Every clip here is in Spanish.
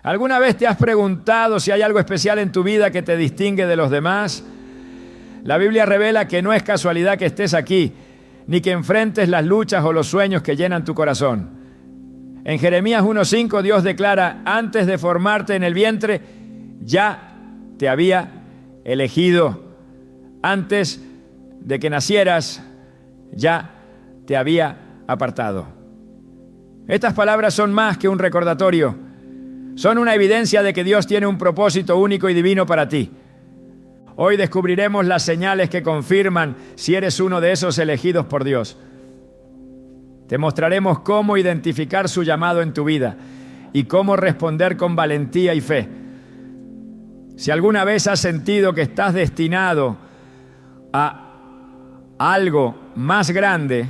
¿Alguna vez te has preguntado si hay algo especial en tu vida que te distingue de los demás? La Biblia revela que no es casualidad que estés aquí, ni que enfrentes las luchas o los sueños que llenan tu corazón. En Jeremías 1:5 Dios declara: antes de formarte en el vientre, ya te había elegido. Antes de que nacieras, ya te había apartado. Estas palabras son más que un recordatorio. Son una evidencia de que Dios tiene un propósito único y divino para ti. Hoy descubriremos las señales que confirman si eres uno de esos elegidos por Dios. Te mostraremos cómo identificar su llamado en tu vida y cómo responder con valentía y fe. Si alguna vez has sentido que estás destinado a algo más grande,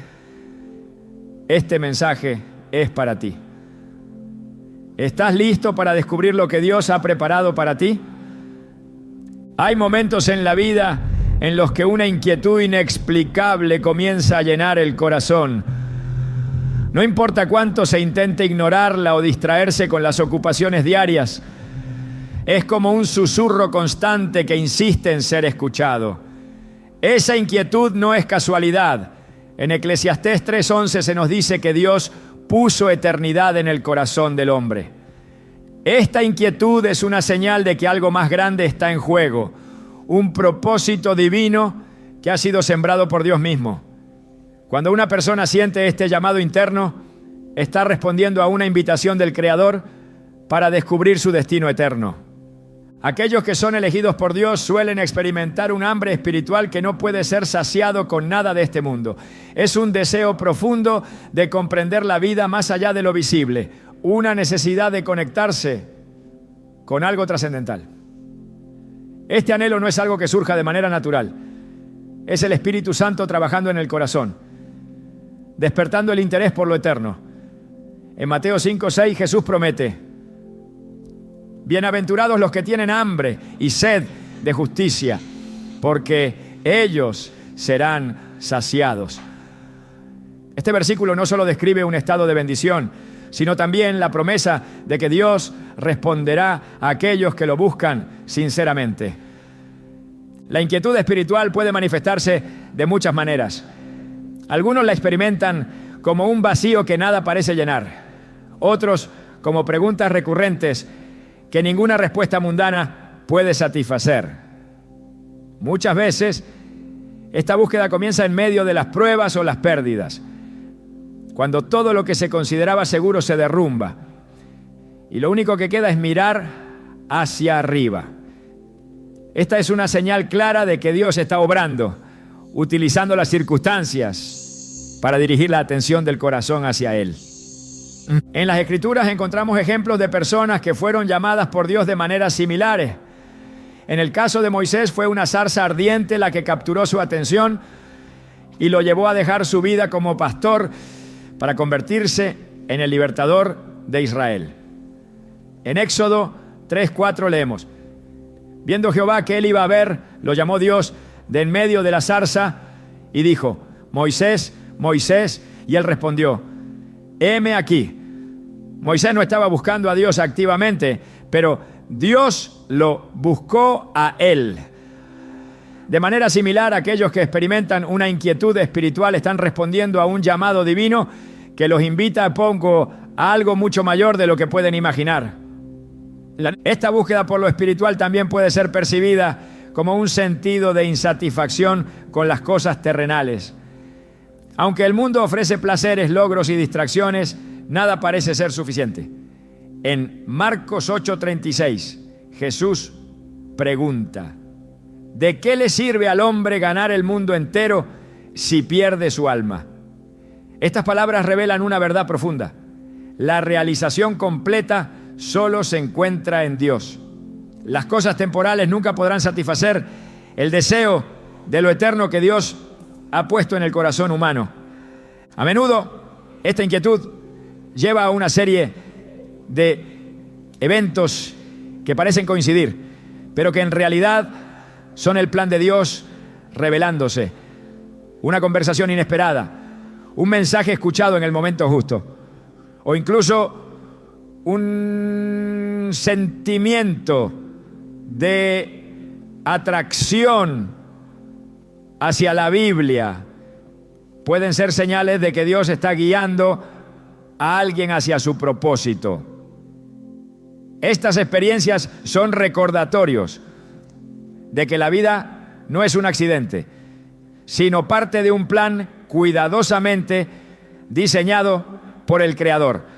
este mensaje es para ti. ¿Estás listo para descubrir lo que Dios ha preparado para ti? Hay momentos en la vida en los que una inquietud inexplicable comienza a llenar el corazón. No importa cuánto se intente ignorarla o distraerse con las ocupaciones diarias, es como un susurro constante que insiste en ser escuchado. Esa inquietud no es casualidad. En Eclesiastés 3:11 se nos dice que Dios puso eternidad en el corazón del hombre. Esta inquietud es una señal de que algo más grande está en juego, un propósito divino que ha sido sembrado por Dios mismo. Cuando una persona siente este llamado interno, está respondiendo a una invitación del Creador para descubrir su destino eterno. Aquellos que son elegidos por Dios suelen experimentar un hambre espiritual que no puede ser saciado con nada de este mundo. Es un deseo profundo de comprender la vida más allá de lo visible, una necesidad de conectarse con algo trascendental. Este anhelo no es algo que surja de manera natural. Es el Espíritu Santo trabajando en el corazón, despertando el interés por lo eterno. En Mateo 5:6 Jesús promete: bienaventurados los que tienen hambre y sed de justicia, porque ellos serán saciados. Este versículo no solo describe un estado de bendición, sino también la promesa de que Dios responderá a aquellos que lo buscan sinceramente. La inquietud espiritual puede manifestarse de muchas maneras. Algunos la experimentan como un vacío que nada parece llenar. Otros como preguntas recurrentes que ninguna respuesta mundana puede satisfacer. Muchas veces, esta búsqueda comienza en medio de las pruebas o las pérdidas, cuando todo lo que se consideraba seguro se derrumba y lo único que queda es mirar hacia arriba. Esta es una señal clara de que Dios está obrando, utilizando las circunstancias para dirigir la atención del corazón hacia Él. En las Escrituras encontramos ejemplos de personas que fueron llamadas por Dios de maneras similares. En el caso de Moisés fue una zarza ardiente la que capturó su atención y lo llevó a dejar su vida como pastor para convertirse en el libertador de Israel. En Éxodo 3:4 leemos: viendo Jehová que él iba a ver, lo llamó Dios de en medio de la zarza y dijo: Moisés, Moisés, y él respondió: heme aquí. Moisés no estaba buscando a Dios activamente, pero Dios lo buscó a él. De manera similar, aquellos que experimentan una inquietud espiritual están respondiendo a un llamado divino que los invita a algo mucho mayor de lo que pueden imaginar. Esta búsqueda por lo espiritual también puede ser percibida como un sentido de insatisfacción con las cosas terrenales. Aunque el mundo ofrece placeres, logros y distracciones, nada parece ser suficiente. En Marcos 8:36, Jesús pregunta: ¿de qué le sirve al hombre ganar el mundo entero si pierde su alma? Estas palabras revelan una verdad profunda. La realización completa solo se encuentra en Dios. Las cosas temporales nunca podrán satisfacer el deseo de lo eterno que Dios ha puesto en el corazón humano. A menudo, esta inquietud lleva a una serie de eventos que parecen coincidir, pero que en realidad son el plan de Dios revelándose. Una conversación inesperada, un mensaje escuchado en el momento justo, o incluso un sentimiento de atracción hacia la Biblia, pueden ser señales de que Dios está guiando a alguien hacia su propósito. Estas experiencias son recordatorios de que la vida no es un accidente, sino parte de un plan cuidadosamente diseñado por el Creador.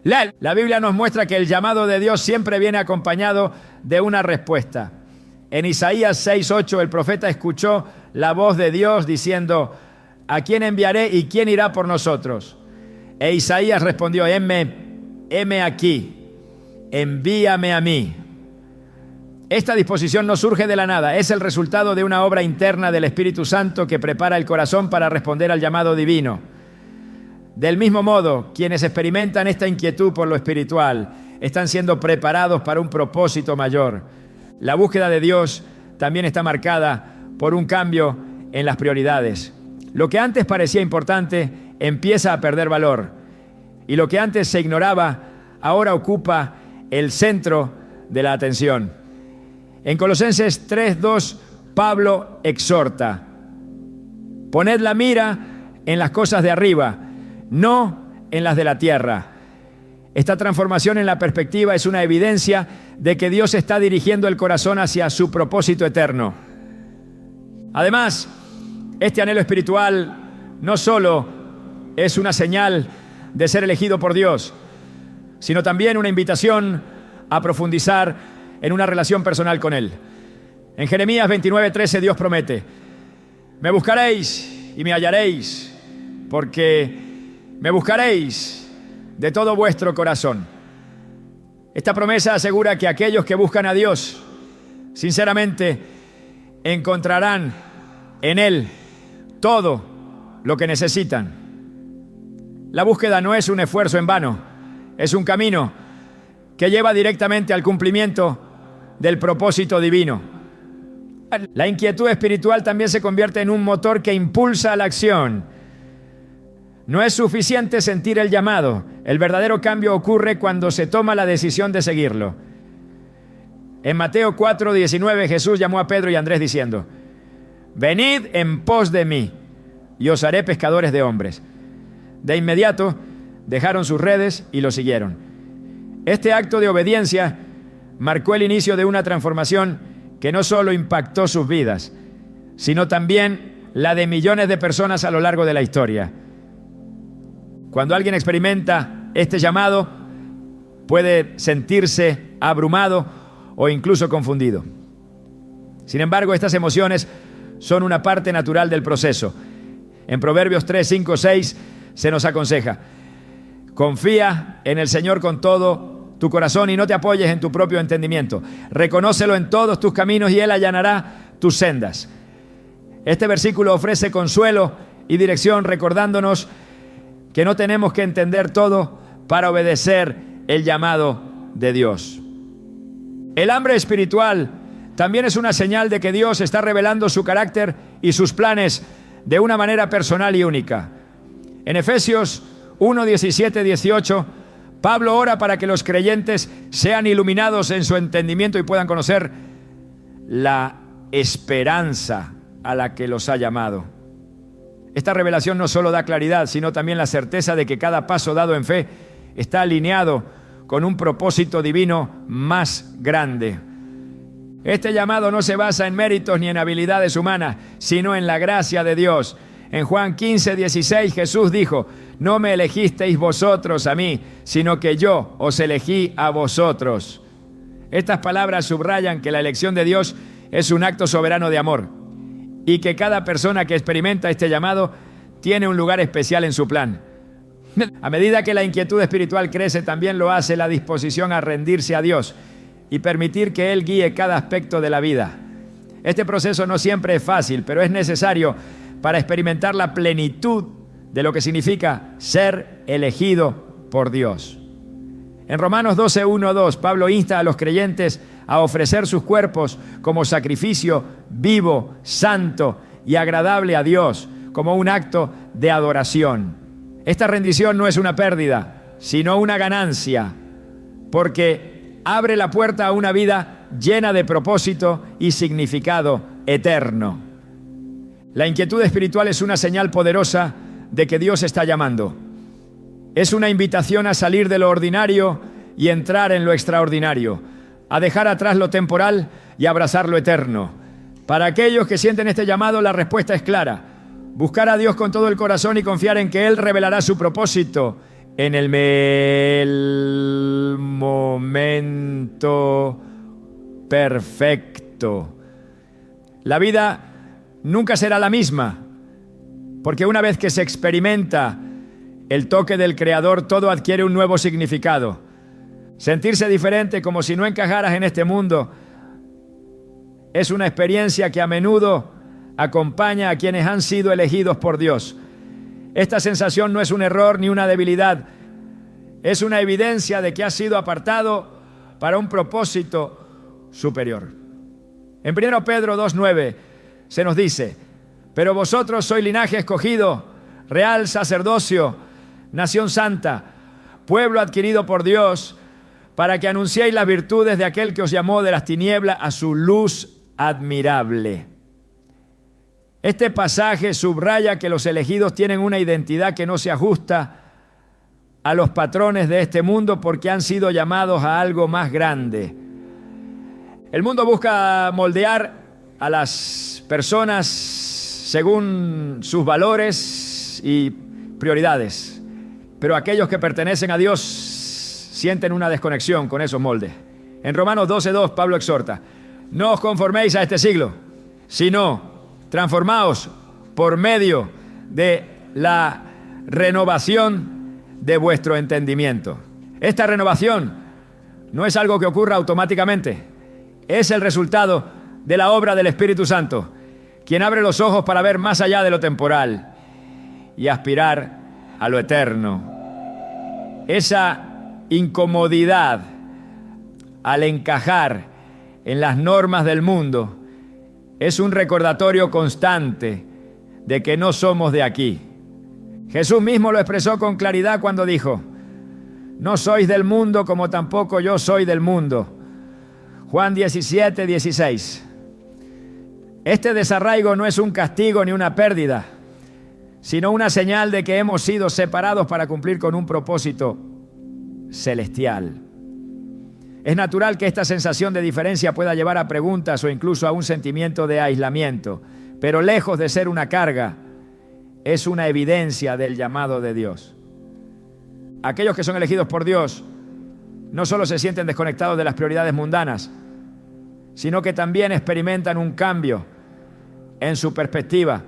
La Biblia nos muestra que el llamado de Dios siempre viene acompañado de una respuesta. En Isaías 6:8 el profeta escuchó la voz de Dios diciendo: ¿a quién enviaré y quién irá por nosotros? E Isaías respondió: heme aquí, envíame a mí. Esta disposición no surge de la nada, es el resultado de una obra interna del Espíritu Santo que prepara el corazón para responder al llamado divino. Del mismo modo, quienes experimentan esta inquietud por lo espiritual están siendo preparados para un propósito mayor. La búsqueda de Dios también está marcada por un cambio en las prioridades. Lo que antes parecía importante empieza a perder valor, y lo que antes se ignoraba ahora ocupa el centro de la atención. En Colosenses 3:2, Pablo exhorta: poned la mira en las cosas de arriba, no en las de la tierra. Esta transformación en la perspectiva es una evidencia de que Dios está dirigiendo el corazón hacia su propósito eterno. Además, este anhelo espiritual no solo es una señal de ser elegido por Dios, sino también una invitación a profundizar en una relación personal con Él. En Jeremías 29:13 Dios promete: me buscaréis y me hallaréis, porque me buscaréis de todo vuestro corazón. Esta promesa asegura que aquellos que buscan a Dios sinceramente encontrarán en Él todo lo que necesitan. La búsqueda no es un esfuerzo en vano, es un camino que lleva directamente al cumplimiento del propósito divino. La inquietud espiritual también se convierte en un motor que impulsa la acción. No es suficiente sentir el llamado. El verdadero cambio ocurre cuando se toma la decisión de seguirlo. En Mateo 4:19 Jesús llamó a Pedro y a Andrés diciendo: venid en pos de mí y os haré pescadores de hombres. De inmediato dejaron sus redes y lo siguieron. Este acto de obediencia marcó el inicio de una transformación que no solo impactó sus vidas, sino también la de millones de personas a lo largo de la historia. Cuando alguien experimenta este llamado, puede sentirse abrumado o incluso confundido. Sin embargo, estas emociones son una parte natural del proceso. En Proverbios 3, 5, 6 se nos aconseja: confía en el Señor con todo tu corazón y no te apoyes en tu propio entendimiento. Reconócelo en todos tus caminos y Él allanará tus sendas. Este versículo ofrece consuelo y dirección, recordándonos que no tenemos que entender todo para obedecer el llamado de Dios. El hambre espiritual también es una señal de que Dios está revelando su carácter y sus planes de una manera personal y única. En Efesios 1, 17, 18, Pablo ora para que los creyentes sean iluminados en su entendimiento y puedan conocer la esperanza a la que los ha llamado. Esta revelación no solo da claridad, sino también la certeza de que cada paso dado en fe está alineado con un propósito divino más grande. Este llamado no se basa en méritos ni en habilidades humanas, sino en la gracia de Dios. En Juan 15, 16 Jesús dijo: no me elegisteis vosotros a mí, sino que yo os elegí a vosotros. Estas palabras subrayan que la elección de Dios es un acto soberano de amor y que cada persona que experimenta este llamado tiene un lugar especial en su plan. A medida que la inquietud espiritual crece, también lo hace la disposición a rendirse a Dios y permitir que Él guíe cada aspecto de la vida. Este proceso no siempre es fácil, pero es necesario para experimentar la plenitud de lo que significa ser elegido por Dios. En Romanos 12, 1, 2, Pablo insta a los creyentes a ofrecer sus cuerpos como sacrificio vivo, santo y agradable a Dios, como un acto de adoración. Esta rendición no es una pérdida, sino una ganancia. porque abre la puerta a una vida llena de propósito y significado eterno. La inquietud espiritual es una señal poderosa de que Dios está llamando. Es una invitación a salir de lo ordinario y entrar en lo extraordinario, a dejar atrás lo temporal y abrazar lo eterno. Para aquellos que sienten este llamado, la respuesta es clara: buscar a Dios con todo el corazón y confiar en que Él revelará su propósito en el momento perfecto. La vida nunca será la misma, porque una vez que se experimenta el toque del Creador, todo adquiere un nuevo significado. Sentirse diferente, como si no encajaras en este mundo, es una experiencia que a menudo acompaña a quienes han sido elegidos por Dios. Esta sensación no es un error ni una debilidad, es una evidencia de que has sido apartado para un propósito superior. En 1 Pedro 2:9 se nos dice: pero vosotros sois linaje escogido, real sacerdocio, nación santa, pueblo adquirido por Dios, para que anunciéis las virtudes de aquel que os llamó de las tinieblas a su luz admirable. Este pasaje subraya que los elegidos tienen una identidad que no se ajusta a los patrones de este mundo, porque han sido llamados a algo más grande. El mundo busca moldear a las personas según sus valores y prioridades, pero aquellos que pertenecen a Dios sienten una desconexión con esos moldes. En Romanos 12:2 Pablo exhorta: no os conforméis a este siglo, sino transformaos por medio de la renovación de vuestro entendimiento. Esta renovación no es algo que ocurra automáticamente, es el resultado de la obra del Espíritu Santo, quien abre los ojos para ver más allá de lo temporal y aspirar a lo eterno. Esa incomodidad al encajar en las normas del mundo es un recordatorio constante de que no somos de aquí. Jesús mismo lo expresó con claridad cuando dijo: no sois del mundo, como tampoco yo soy del mundo. Juan 17:16. Este desarraigo no es un castigo ni una pérdida, sino una señal de que hemos sido separados para cumplir con un propósito celestial. Es natural que esta sensación de diferencia pueda llevar a preguntas o incluso a un sentimiento de aislamiento, pero lejos de ser una carga, es una evidencia del llamado de Dios. Aquellos que son elegidos por Dios no solo se sienten desconectados de las prioridades mundanas, sino que también experimentan un cambio en su perspectiva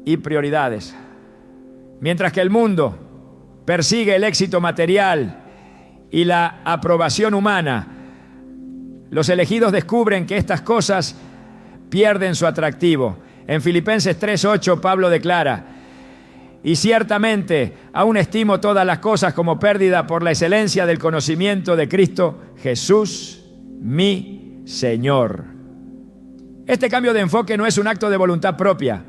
y prioridades. Mientras que el mundo persigue el éxito material y la aprobación humana, los elegidos descubren que estas cosas pierden su atractivo. En Filipenses 3:8 Pablo declara: y ciertamente aún estimo todas las cosas como pérdida por la excelencia del conocimiento de Cristo Jesús, mi Señor. Este cambio de enfoque no es un acto de voluntad propia,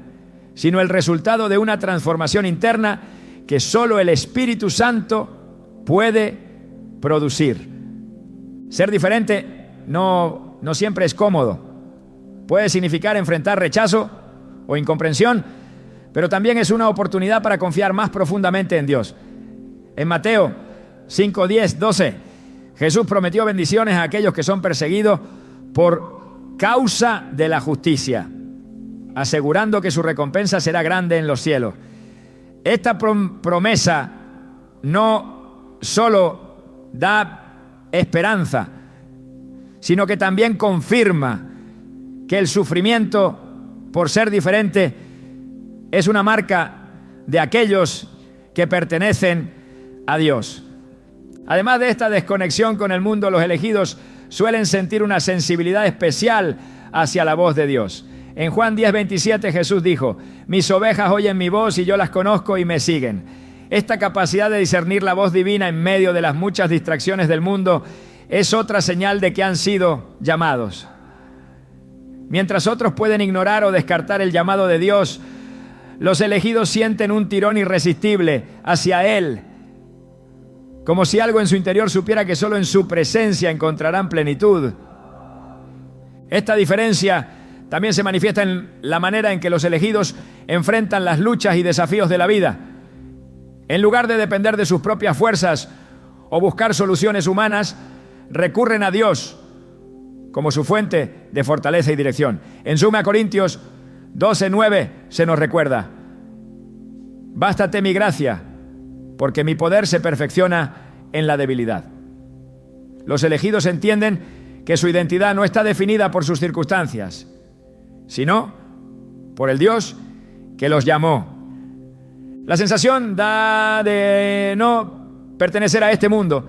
sino el resultado de una transformación interna que solo el Espíritu Santo puede producir. Ser diferente no siempre es cómodo. Puede significar enfrentar rechazo o incomprensión, pero también es una oportunidad para confiar más profundamente en Dios. En Mateo 5, 10, 12, Jesús prometió bendiciones a aquellos que son perseguidos por causa de la justicia, asegurando que su recompensa será grande en los cielos. Esta promesa no solo da esperanza, sino que también confirma que el sufrimiento por ser diferente es una marca de aquellos que pertenecen a Dios. Además de esta desconexión con el mundo, los elegidos suelen sentir una sensibilidad especial hacia la voz de Dios. En Juan 10:27 Jesús dijo: mis ovejas oyen mi voz y yo las conozco y me siguen. Esta capacidad de discernir la voz divina en medio de las muchas distracciones del mundo es otra señal de que han sido llamados. Mientras otros pueden ignorar o descartar el llamado de Dios, los elegidos sienten un tirón irresistible hacia Él como si algo en su interior supiera que solo en su presencia encontrarán plenitud. Esta diferencia también se manifiesta en la manera en que los elegidos enfrentan las luchas y desafíos de la vida. En lugar de depender de sus propias fuerzas o buscar soluciones humanas, recurren a Dios como su fuente de fortaleza y dirección. En suma, Corintios 12:9 se nos recuerda: bástate mi gracia, porque mi poder se perfecciona en la debilidad. Los elegidos entienden que su identidad no está definida por sus circunstancias, sino por el Dios que los llamó. La sensación de no pertenecer a este mundo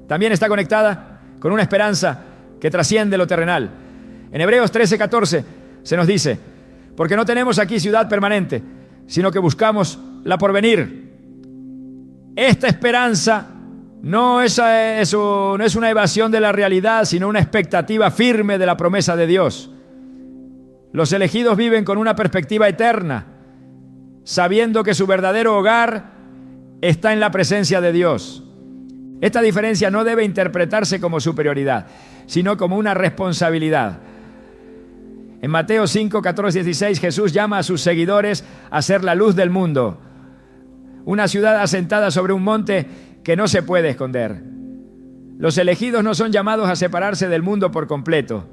también está conectada con una esperanza que trasciende lo terrenal. En Hebreos 13:14 se nos dice: porque no tenemos aquí ciudad permanente, sino que buscamos la porvenir. Esta esperanza no es una evasión de la realidad, sino una expectativa firme de la promesa de Dios. Los elegidos viven con una perspectiva eterna, sabiendo que su verdadero hogar está en la presencia de Dios. Esta diferencia no debe interpretarse como superioridad, sino como una responsabilidad. En Mateo 5:14-16, Jesús llama a sus seguidores a ser la luz del mundo, una ciudad asentada sobre un monte que no se puede esconder. Los elegidos no son llamados a separarse del mundo por completo,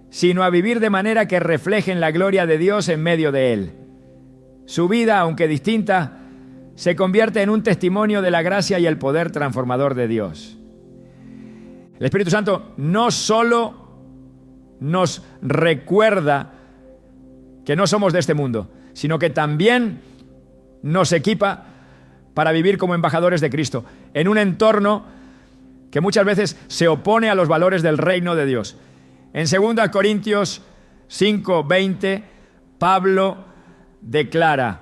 sino a vivir de manera que reflejen la gloria de Dios en medio de él. Su vida, aunque distinta, se convierte en un testimonio de la gracia y el poder transformador de Dios. El Espíritu Santo no solo nos recuerda que no somos de este mundo, sino que también nos equipa para vivir como embajadores de Cristo, en un entorno que muchas veces se opone a los valores del reino de Dios. En 2 Corintios 5:20, Pablo declara: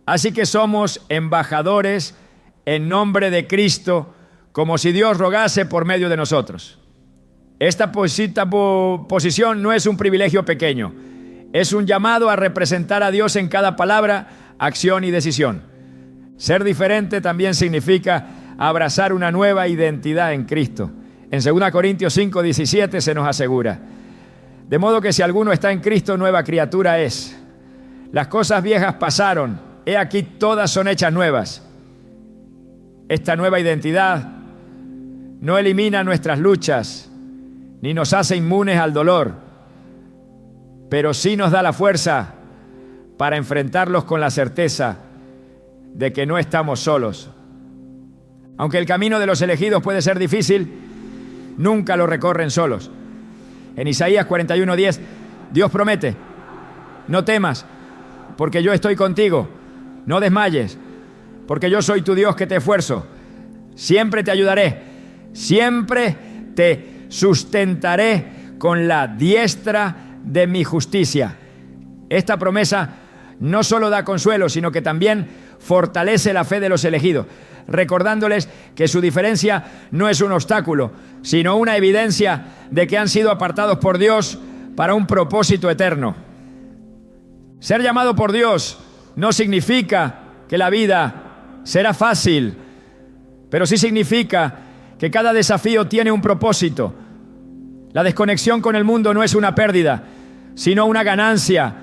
así que somos embajadores en nombre de Cristo, como si Dios rogase por medio de nosotros. Esta posición no es un privilegio pequeño, es un llamado a representar a Dios en cada palabra, acción y decisión. Ser diferente también significa abrazar una nueva identidad en Cristo. En 2 Corintios 5:17 se nos asegura: de modo que si alguno está en Cristo, nueva criatura es. Las cosas viejas pasaron, he aquí todas son hechas nuevas. Esta nueva identidad no elimina nuestras luchas, ni nos hace inmunes al dolor, pero sí nos da la fuerza para enfrentarlos con la certeza de que no estamos solos. Aunque el camino de los elegidos puede ser difícil, nunca lo recorren solos. En Isaías 41:10, Dios promete: no temas, porque yo estoy contigo. No desmayes, porque yo soy tu Dios que te esfuerzo. Siempre te ayudaré, siempre te sustentaré con la diestra de mi justicia. Esta promesa no solo da consuelo, sino que también fortalece la fe de los elegidos, recordándoles que su diferencia no es un obstáculo, sino una evidencia de que han sido apartados por Dios para un propósito eterno. Ser llamado por Dios no significa que la vida será fácil, pero sí significa que cada desafío tiene un propósito. La desconexión con el mundo no es una pérdida, sino una ganancia,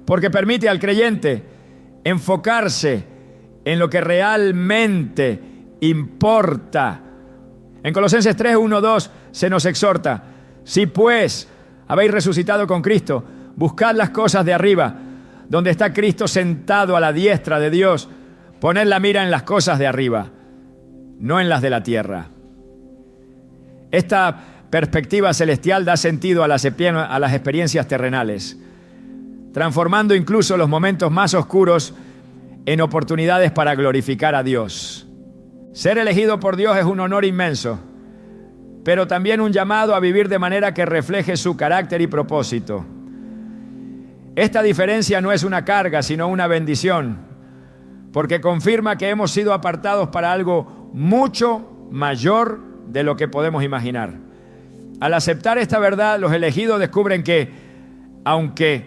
porque permite al creyente enfocarse en lo que realmente importa. En Colosenses 3:1-2 se nos exhorta: si pues habéis resucitado con Cristo, buscad las cosas de arriba, donde está Cristo sentado a la diestra de Dios. Poned la mira en las cosas de arriba, no en las de la tierra. Esta perspectiva celestial da sentido a las experiencias terrenales, transformando incluso los momentos más oscuros en oportunidades para glorificar a Dios. Ser elegido por Dios es un honor inmenso, pero también un llamado a vivir de manera que refleje su carácter y propósito. Esta diferencia no es una carga, sino una bendición, porque confirma que hemos sido apartados para algo mucho mayor de lo que podemos imaginar. Al aceptar esta verdad, los elegidos descubren que, aunque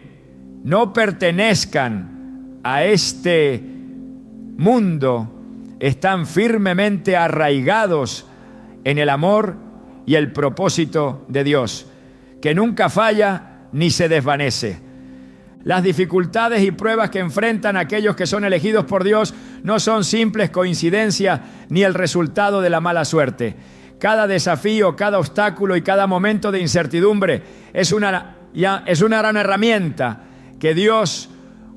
no pertenezcan a este mundo, están firmemente arraigados en el amor y el propósito de Dios, que nunca falla ni se desvanece. Las dificultades y pruebas que enfrentan aquellos que son elegidos por Dios no son simples coincidencias ni el resultado de la mala suerte. Cada desafío, cada obstáculo y cada momento de incertidumbre es una gran herramienta que Dios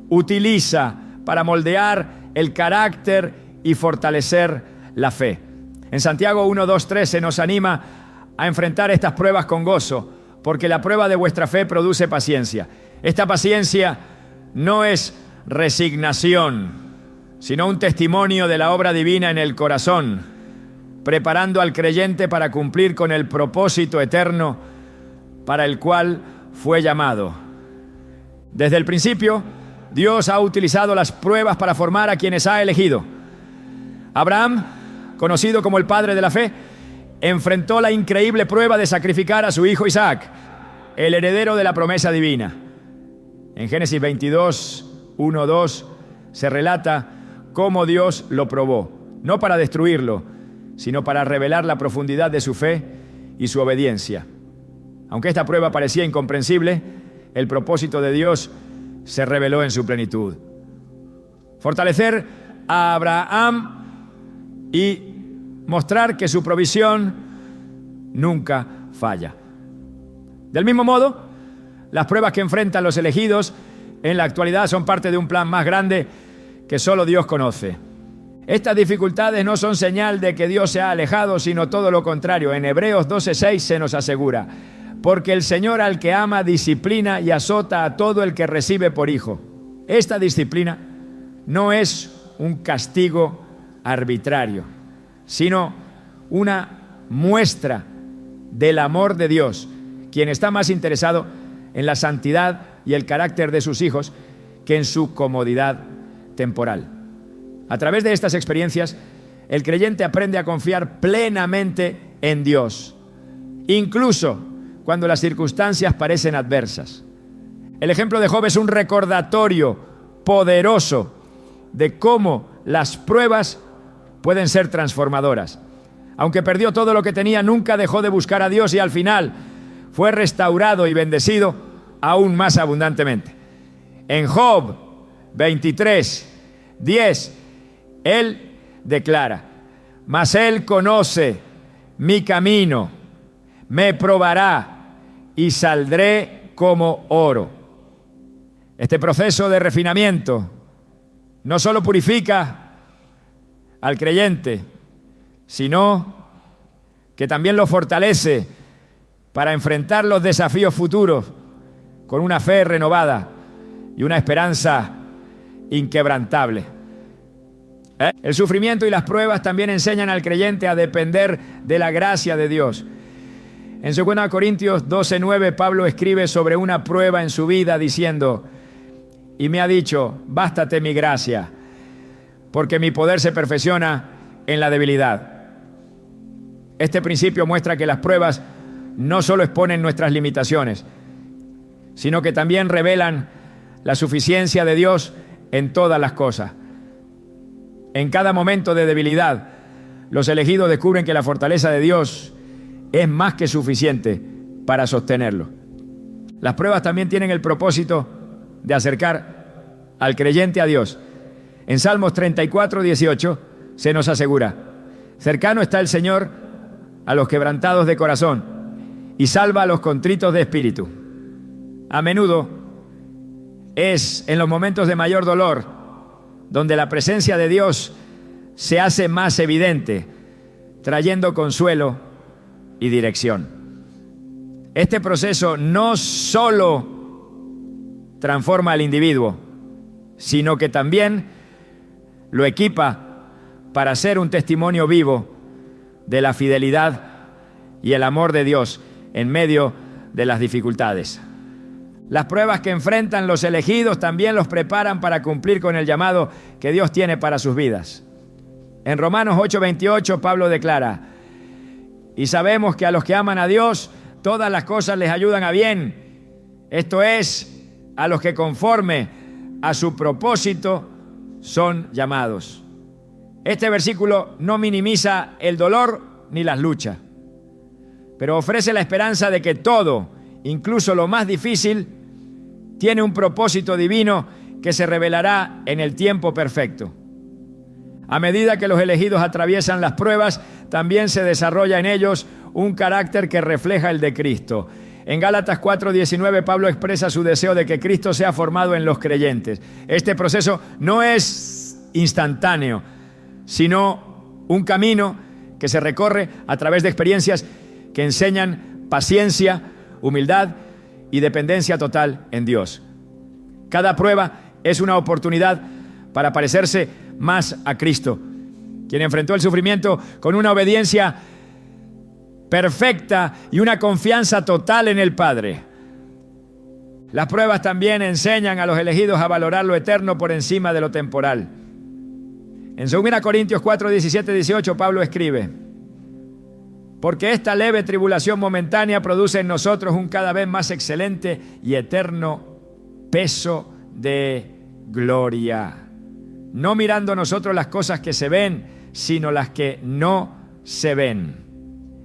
utiliza para moldear el carácter y fortalecer la fe. En Santiago 1, 2, 3 se nos anima a enfrentar estas pruebas con gozo, porque la prueba de vuestra fe produce paciencia. Esta paciencia no es resignación, sino un testimonio de la obra divina en el corazón, preparando al creyente para cumplir con el propósito eterno para el cual fue llamado. Desde el principio, Dios ha utilizado las pruebas para formar a quienes ha elegido. Abraham, conocido como el padre de la fe, enfrentó la increíble prueba de sacrificar a su hijo Isaac, el heredero de la promesa divina. En Génesis 22, 1, 2, se relata cómo Dios lo probó, no para destruirlo, sino para revelar la profundidad de su fe y su obediencia. Aunque esta prueba parecía incomprensible, el propósito de Dios se reveló en su plenitud. Fortalecer a Abraham y mostrar que su provisión nunca falla. Del mismo modo, las pruebas que enfrentan los elegidos en la actualidad son parte de un plan más grande que solo Dios conoce. Estas dificultades no son señal de que Dios se ha alejado, sino todo lo contrario. En Hebreos 12:6 se nos asegura: porque el Señor al que ama disciplina y azota a todo el que recibe por hijo. Esta disciplina no es un castigo arbitrario, sino una muestra del amor de Dios, quien está más interesado en la santidad y el carácter de sus hijos que en su comodidad temporal. A través de estas experiencias, el creyente aprende a confiar plenamente en Dios, incluso cuando las circunstancias parecen adversas. El ejemplo de Job es un recordatorio poderoso de cómo las pruebas pueden ser transformadoras. Aunque perdió todo lo que tenía, nunca dejó de buscar a Dios y al final fue restaurado y bendecido aún más abundantemente. En Job 23:10, él declara: mas él conoce mi camino, me probará y saldré como oro. Este proceso de refinamiento no solo purifica al creyente, sino que también lo fortalece para enfrentar los desafíos futuros con una fe renovada y una esperanza inquebrantable. El sufrimiento y las pruebas también enseñan al creyente a depender de la gracia de Dios. En 2 Corintios 12:9, Pablo escribe sobre una prueba en su vida diciendo: y me ha dicho, bástate mi gracia, porque mi poder se perfecciona en la debilidad. Este principio muestra que las pruebas no solo exponen nuestras limitaciones, sino que también revelan la suficiencia de Dios en todas las cosas. En cada momento de debilidad, los elegidos descubren que la fortaleza de Dios es más que suficiente para sostenerlo. Las pruebas también tienen el propósito de acercar al creyente a Dios. En Salmos 34:18 se nos asegura: cercano está el Señor a los quebrantados de corazón y salva a los contritos de espíritu. A menudo es en los momentos de mayor dolor donde la presencia de Dios se hace más evidente, trayendo consuelo y dirección. Este proceso no solo transforma al individuo, sino que también lo equipa para ser un testimonio vivo de la fidelidad y el amor de Dios en medio de las dificultades. Las pruebas que enfrentan los elegidos también los preparan para cumplir con el llamado que Dios tiene para sus vidas. En Romanos 8:28, Pablo declara: y sabemos que a los que aman a Dios, todas las cosas les ayudan a bien. Esto es, a los que conforme a su propósito son llamados. Este versículo no minimiza el dolor ni las luchas, pero ofrece la esperanza de que todo, incluso lo más difícil, tiene un propósito divino que se revelará en el tiempo perfecto. A medida que los elegidos atraviesan las pruebas, también se desarrolla en ellos un carácter que refleja el de Cristo. En Gálatas 4:19, Pablo expresa su deseo de que Cristo sea formado en los creyentes. Este proceso no es instantáneo, sino un camino que se recorre a través de experiencias que enseñan paciencia, humildad y dependencia total en Dios. Cada prueba es una oportunidad para parecerse más a Cristo, quien enfrentó el sufrimiento con una obediencia perfecta y una confianza total en el Padre. Las pruebas también enseñan a los elegidos a valorar lo eterno por encima de lo temporal. En 2 Corintios 4:17-18, Pablo escribe: porque esta leve tribulación momentánea produce en nosotros un cada vez más excelente y eterno peso de gloria, no mirando nosotros las cosas que se ven, sino las que no se ven.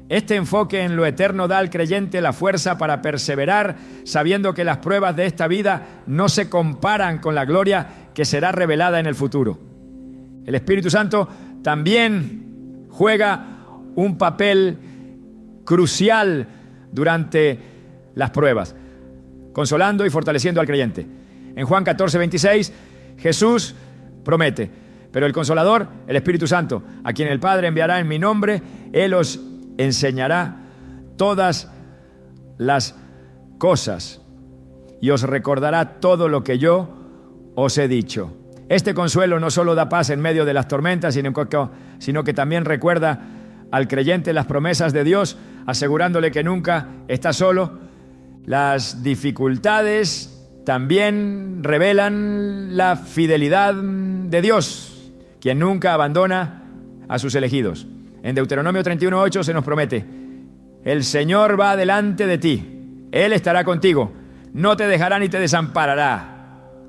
Este enfoque en lo eterno da al creyente la fuerza para perseverar, sabiendo que las pruebas de esta vida no se comparan con la gloria que será revelada en el futuro. El Espíritu Santo también juega un papel crucial durante las pruebas, consolando y fortaleciendo al creyente. En Juan 14:26, Jesús promete: pero el Consolador, el Espíritu Santo, a quien el Padre enviará en mi nombre, Él os enseñará todas las cosas y os recordará todo lo que yo os he dicho. Este consuelo no solo da paz en medio de las tormentas, sino que también recuerda al creyente las promesas de Dios, asegurándole que nunca está solo. Las dificultades también revelan la fidelidad de Dios, quien nunca abandona a sus elegidos. En Deuteronomio 31:8 se nos promete: el Señor va delante de ti, Él estará contigo, no te dejará ni te desamparará.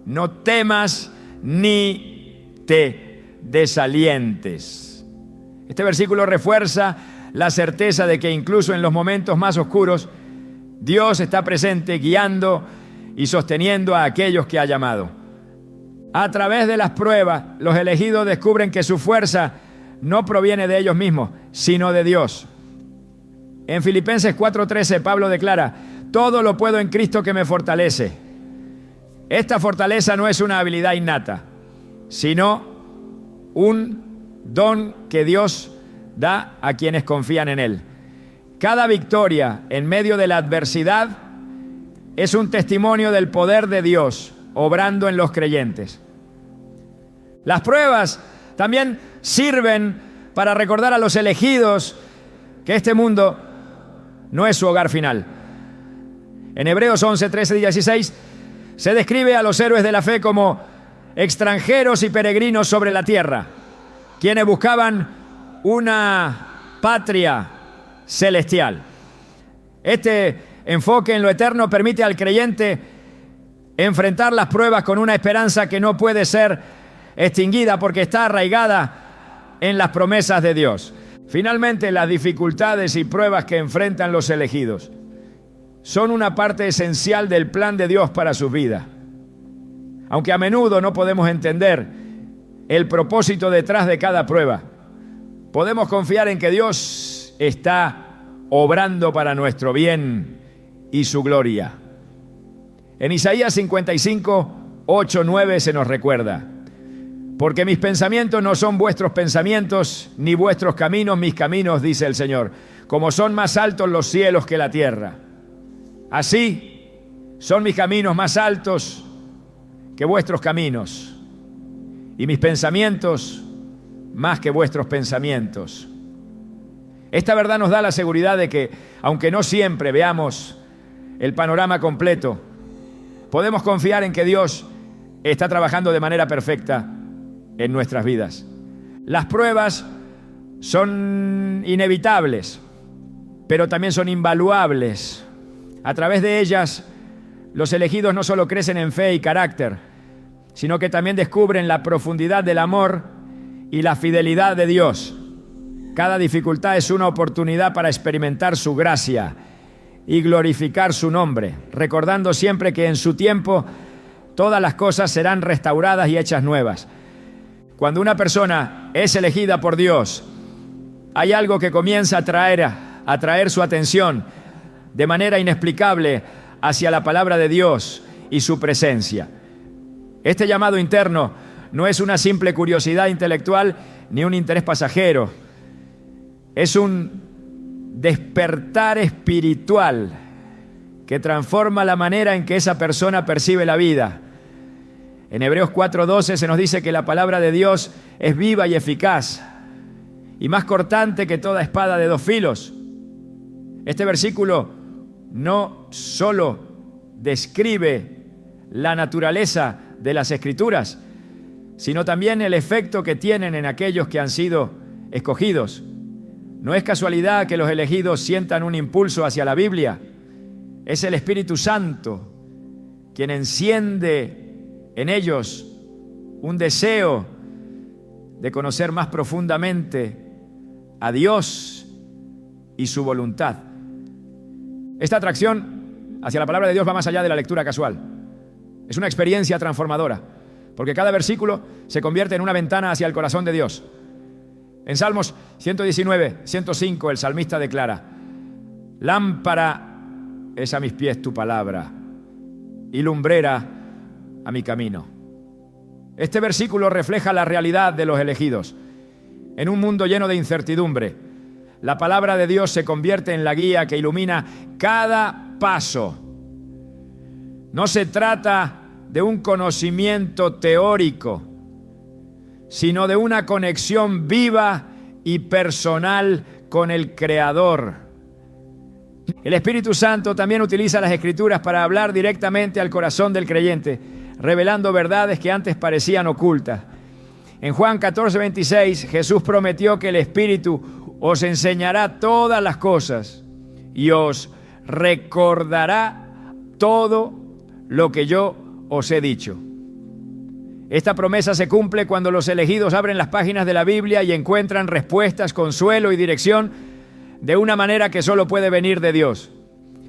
No temas ni te desalientes. Este versículo refuerza la certeza de que incluso en los momentos más oscuros, Dios está presente, guiando y sosteniendo a aquellos que ha llamado. A través de las pruebas, los elegidos descubren que su fuerza no proviene de ellos mismos, sino de Dios. En Filipenses 4:13, Pablo declara: todo lo puedo en Cristo que me fortalece. Esta fortaleza no es una habilidad innata, sino un don que Dios da a quienes confían en Él. Cada victoria en medio de la adversidad es un testimonio del poder de Dios obrando en los creyentes. Las pruebas también sirven para recordar a los elegidos que este mundo no es su hogar final. En Hebreos 11:13-16 se describe a los héroes de la fe como extranjeros y peregrinos sobre la tierra, quienes buscaban una patria celestial. Este enfoque en lo eterno permite al creyente enfrentar las pruebas con una esperanza que no puede ser extinguida porque está arraigada en las promesas de Dios. Finalmente, las dificultades y pruebas que enfrentan los elegidos son una parte esencial del plan de Dios para su vida. Aunque a menudo no podemos entender el propósito detrás de cada prueba, podemos confiar en que Dios está obrando para nuestro bien y su gloria. En Isaías 55:8-9 se nos recuerda: porque mis pensamientos no son vuestros pensamientos, ni vuestros caminos mis caminos, dice el Señor. Como son más altos los cielos que la tierra, así son mis caminos más altos que vuestros caminos, y mis pensamientos más que vuestros pensamientos. Esta verdad nos da la seguridad de que, aunque no siempre veamos el panorama completo, podemos confiar en que Dios está trabajando de manera perfecta en nuestras vidas. Las pruebas son inevitables, pero también son invaluables. A través de ellas, los elegidos no solo crecen en fe y carácter, sino que también descubren la profundidad del amor y la fidelidad de Dios. Cada dificultad es una oportunidad para experimentar su gracia y glorificar su nombre, recordando siempre que en su tiempo todas las cosas serán restauradas y hechas nuevas. Cuando una persona es elegida por Dios, hay algo que comienza a atraer su atención de manera inexplicable hacia la palabra de Dios y su presencia. Este llamado interno no es una simple curiosidad intelectual ni un interés pasajero. Es un despertar espiritual que transforma la manera en que esa persona percibe la vida. En Hebreos 4:12 se nos dice que la palabra de Dios es viva y eficaz y más cortante que toda espada de dos filos. Este versículo no solo describe la naturaleza de las Escrituras, sino también el efecto que tienen en aquellos que han sido escogidos. No es casualidad que los elegidos sientan un impulso hacia la Biblia. Es el Espíritu Santo quien enciende en ellos un deseo de conocer más profundamente a Dios y su voluntad. Esta atracción hacia la palabra de Dios va más allá de la lectura casual. Es una experiencia transformadora, porque cada versículo se convierte en una ventana hacia el corazón de Dios. En Salmos 119, 105, el salmista declara: lámpara es a mis pies tu palabra y lumbrera a mi camino. Este versículo refleja la realidad de los elegidos. En un mundo lleno de incertidumbre, la palabra de Dios se convierte en la guía que ilumina cada paso. No se trata de un conocimiento teórico, sino de una conexión viva y personal con el Creador. El Espíritu Santo también utiliza las Escrituras para hablar directamente al corazón del creyente, revelando verdades que antes parecían ocultas. En Juan 14:26, Jesús prometió que el Espíritu os enseñará todas las cosas y os recordará todo lo que yo os he dicho. Esta promesa se cumple cuando los elegidos abren las páginas de la Biblia y encuentran respuestas, consuelo y dirección de una manera que solo puede venir de Dios.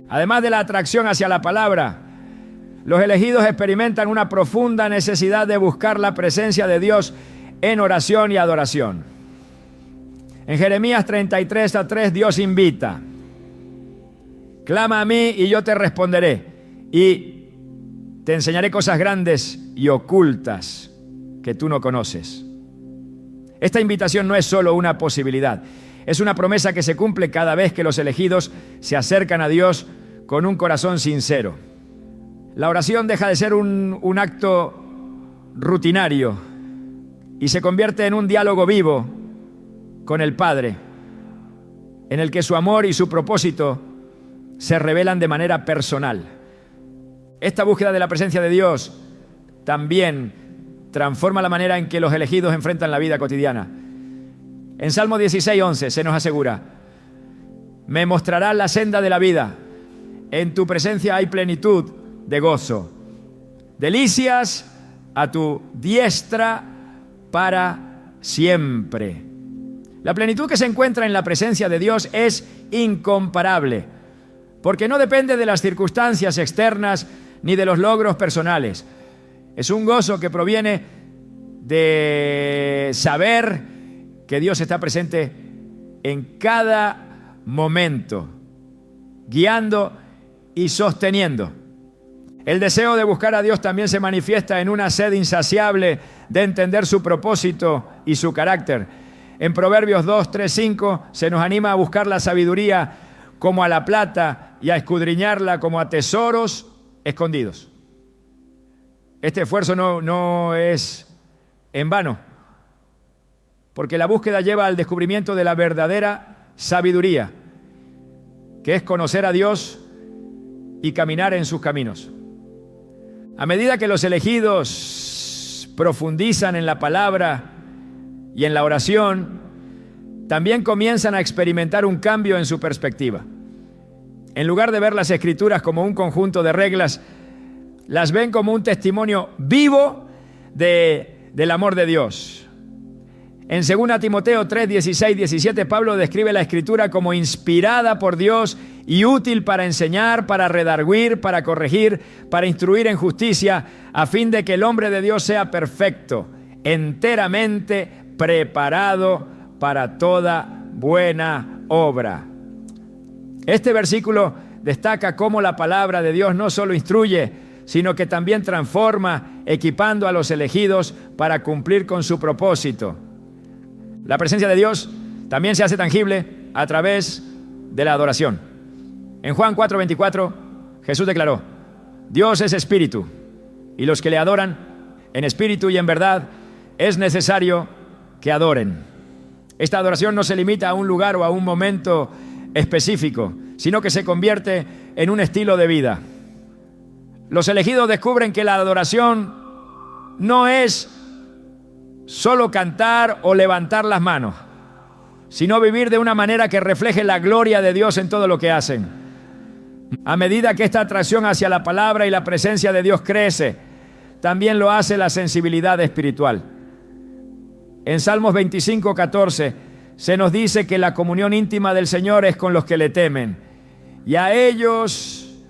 Además de la atracción hacia la palabra, los elegidos experimentan una profunda necesidad de buscar la presencia de Dios en oración y adoración. En Jeremías 33:3 Dios invita: clama a mí y yo te responderé y te enseñaré cosas grandes y ocultas que tú no conoces. Esta invitación no es solo una posibilidad, es una promesa que se cumple cada vez que los elegidos se acercan a Dios con un corazón sincero. La oración deja de ser un acto rutinario y se convierte en un diálogo vivo con el Padre, en el que su amor y su propósito se revelan de manera personal. Esta búsqueda de la presencia de Dios también transforma la manera en que los elegidos enfrentan la vida cotidiana. En Salmo 16:11 se nos asegura: me mostrarás la senda de la vida, en tu presencia hay plenitud de gozo, delicias a tu diestra para siempre. La plenitud que se encuentra en la presencia de Dios es incomparable, porque no depende de las circunstancias externas ni de los logros personales. Es un gozo que proviene de saber que Dios está presente en cada momento, guiando y sosteniendo. El deseo de buscar a Dios también se manifiesta en una sed insaciable de entender su propósito y su carácter. En Proverbios 2, 3, 5 se nos anima a buscar la sabiduría como a la plata y a escudriñarla como a tesoros escondidos. Este esfuerzo no es en vano, porque la búsqueda lleva al descubrimiento de la verdadera sabiduría, que es conocer a Dios y caminar en sus caminos. A medida que los elegidos profundizan en la palabra y en la oración, también comienzan a experimentar un cambio en su perspectiva. En lugar de ver las Escrituras como un conjunto de reglas, las ven como un testimonio vivo del amor de Dios. En 2 Timoteo 3, 16, 17, Pablo describe la Escritura como inspirada por Dios y útil para enseñar, para redarguir, para corregir, para instruir en justicia, a fin de que el hombre de Dios sea perfecto, enteramente preparado para toda buena obra. Este versículo destaca cómo la palabra de Dios no solo instruye, sino que también transforma, equipando a los elegidos para cumplir con su propósito. La presencia de Dios también se hace tangible a través de la adoración. En Juan 4:24, Jesús declaró: Dios es espíritu, y los que le adoran en espíritu y en verdad es necesario que adoren. Esta adoración no se limita a un lugar o a un momento específico, sino que se convierte en un estilo de vida. Los elegidos descubren que la adoración no es solo cantar o levantar las manos, sino vivir de una manera que refleje la gloria de Dios en todo lo que hacen. A medida que esta atracción hacia la palabra y la presencia de Dios crece, también lo hace la sensibilidad espiritual. En Salmos 25:14 se nos dice que la comunión íntima del Señor es con los que le temen, y a ellos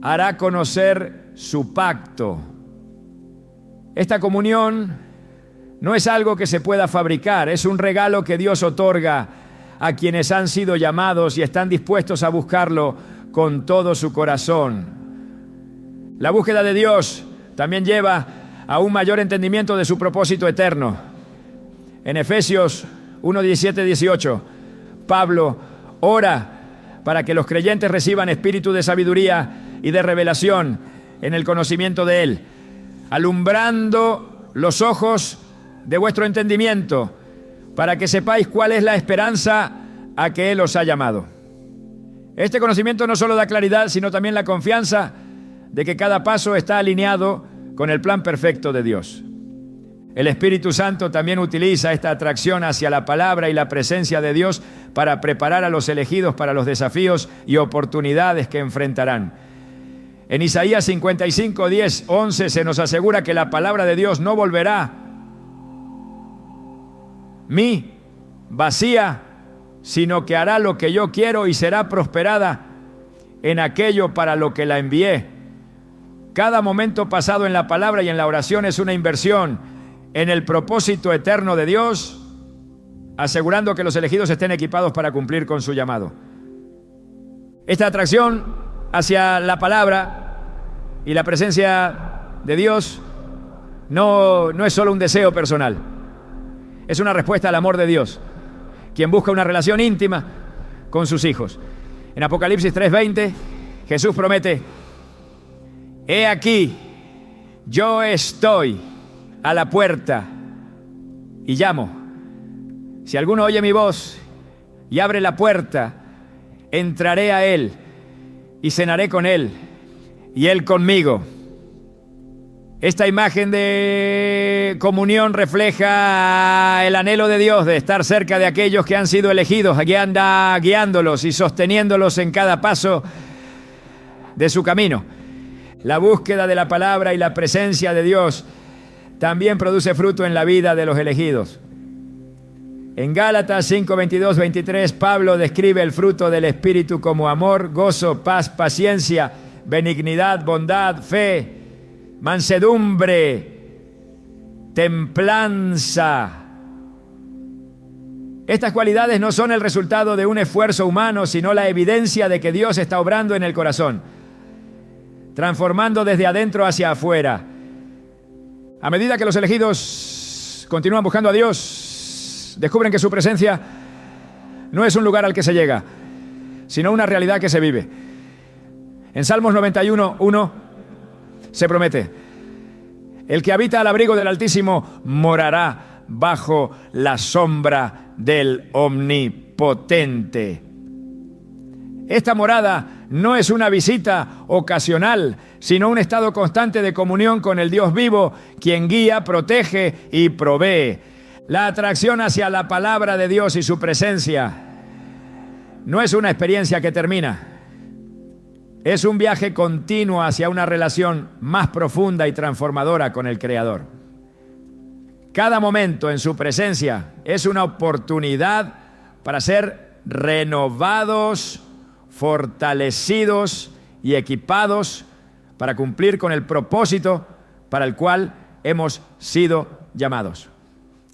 hará conocer su pacto. Esta comunión no es algo que se pueda fabricar, es un regalo que Dios otorga a quienes han sido llamados y están dispuestos a buscarlo con todo su corazón. La búsqueda de Dios también lleva a un mayor entendimiento de su propósito eterno. En Efesios 1:17-18, Pablo ora para que los creyentes reciban espíritu de sabiduría y de revelación en el conocimiento de Él, alumbrando los ojos de vuestro entendimiento, para que sepáis cuál es la esperanza a que Él os ha llamado. Este conocimiento no solo da claridad, sino también la confianza de que cada paso está alineado con el plan perfecto de Dios. El Espíritu Santo también utiliza esta atracción hacia la palabra y la presencia de Dios para preparar a los elegidos para los desafíos y oportunidades que enfrentarán. En Isaías 55, 10, 11 se nos asegura que la palabra de Dios no volverá mí vacía, sino que hará lo que yo quiero y será prosperada en aquello para lo que la envié. Cada momento pasado en la palabra y en la oración es una inversión en el propósito eterno de Dios, asegurando que los elegidos estén equipados para cumplir con su llamado. Esta atracción hacia la palabra y la presencia de Dios no es solo un deseo personal, es una respuesta al amor de Dios, quien busca una relación íntima con sus hijos. En Apocalipsis 3:20, Jesús promete: he aquí, yo estoy a la puerta y llamo. Si alguno oye mi voz y abre la puerta, entraré a él y cenaré con él y él conmigo. Esta imagen de comunión refleja el anhelo de Dios de estar cerca de aquellos que han sido elegidos. Aquí anda guiándolos y sosteniéndolos en cada paso de su camino. La búsqueda de la palabra y la presencia de Dios también produce fruto en la vida de los elegidos. En Gálatas 5, 22, 23, Pablo describe el fruto del Espíritu como amor, gozo, paz, paciencia, benignidad, bondad, fe, mansedumbre, templanza. Estas cualidades no son el resultado de un esfuerzo humano, sino la evidencia de que Dios está obrando en el corazón, transformando desde adentro hacia afuera. A medida que los elegidos continúan buscando a Dios, descubren que su presencia no es un lugar al que se llega, sino una realidad que se vive. En Salmos 91, 1 se promete: el que habita al abrigo del Altísimo morará bajo la sombra del Omnipotente. Esta morada no es una visita ocasional, sino un estado constante de comunión con el Dios vivo, quien guía, protege y provee. La atracción hacia la palabra de Dios y su presencia no es una experiencia que termina. Es un viaje continuo hacia una relación más profunda y transformadora con el Creador. Cada momento en su presencia es una oportunidad para ser renovados, fortalecidos y equipados para cumplir con el propósito para el cual hemos sido llamados.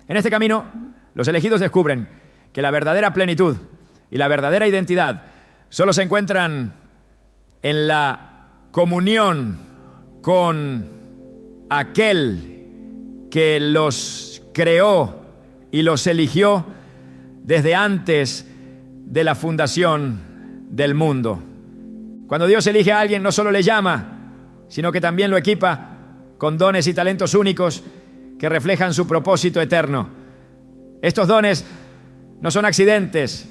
En este camino, los elegidos descubren que la verdadera plenitud y la verdadera identidad solo se encuentran en la comunión con aquel que los creó y los eligió desde antes de la fundación del mundo. Cuando Dios elige a alguien, no solo le llama, sino que también lo equipa con dones y talentos únicos que reflejan su propósito eterno. Estos dones no son accidentes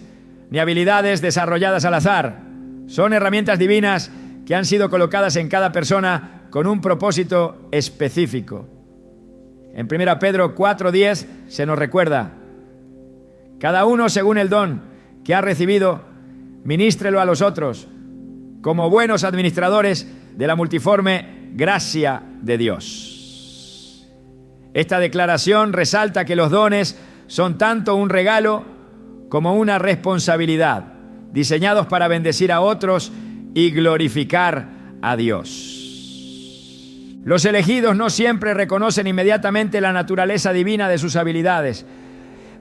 ni habilidades desarrolladas al azar. Son herramientas divinas que han sido colocadas en cada persona con un propósito específico. En 1 Pedro 4:10 se nos recuerda: cada uno según el don que ha recibido, ministrelo a los otros, como buenos administradores de la multiforme gracia de Dios. Esta declaración resalta que los dones son tanto un regalo como una responsabilidad, diseñados para bendecir a otros y glorificar a Dios. Los elegidos no siempre reconocen inmediatamente la naturaleza divina de sus habilidades,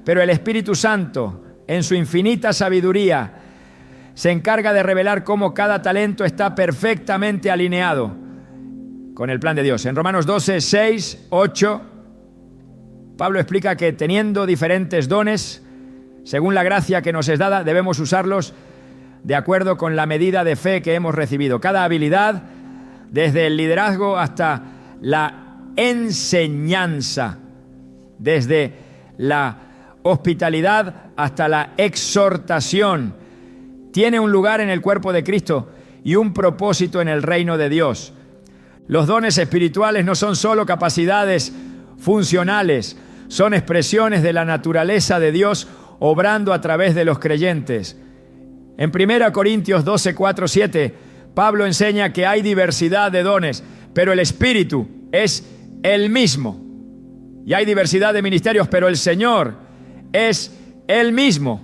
pero el Espíritu Santo, en su infinita sabiduría, se encarga de revelar cómo cada talento está perfectamente alineado con el plan de Dios. En Romanos 12, 6, 8, Pablo explica que teniendo diferentes dones, según la gracia que nos es dada, debemos usarlos de acuerdo con la medida de fe que hemos recibido. Cada habilidad, desde el liderazgo hasta la enseñanza, desde la hospitalidad hasta la exhortación, tiene un lugar en el cuerpo de Cristo y un propósito en el reino de Dios. Los dones espirituales no son solo capacidades funcionales, son expresiones de la naturaleza de Dios obrando a través de los creyentes. En 1 Corintios 12, 4, 7, Pablo enseña que hay diversidad de dones, pero el Espíritu es el mismo. Y hay diversidad de ministerios, pero el Señor es el mismo.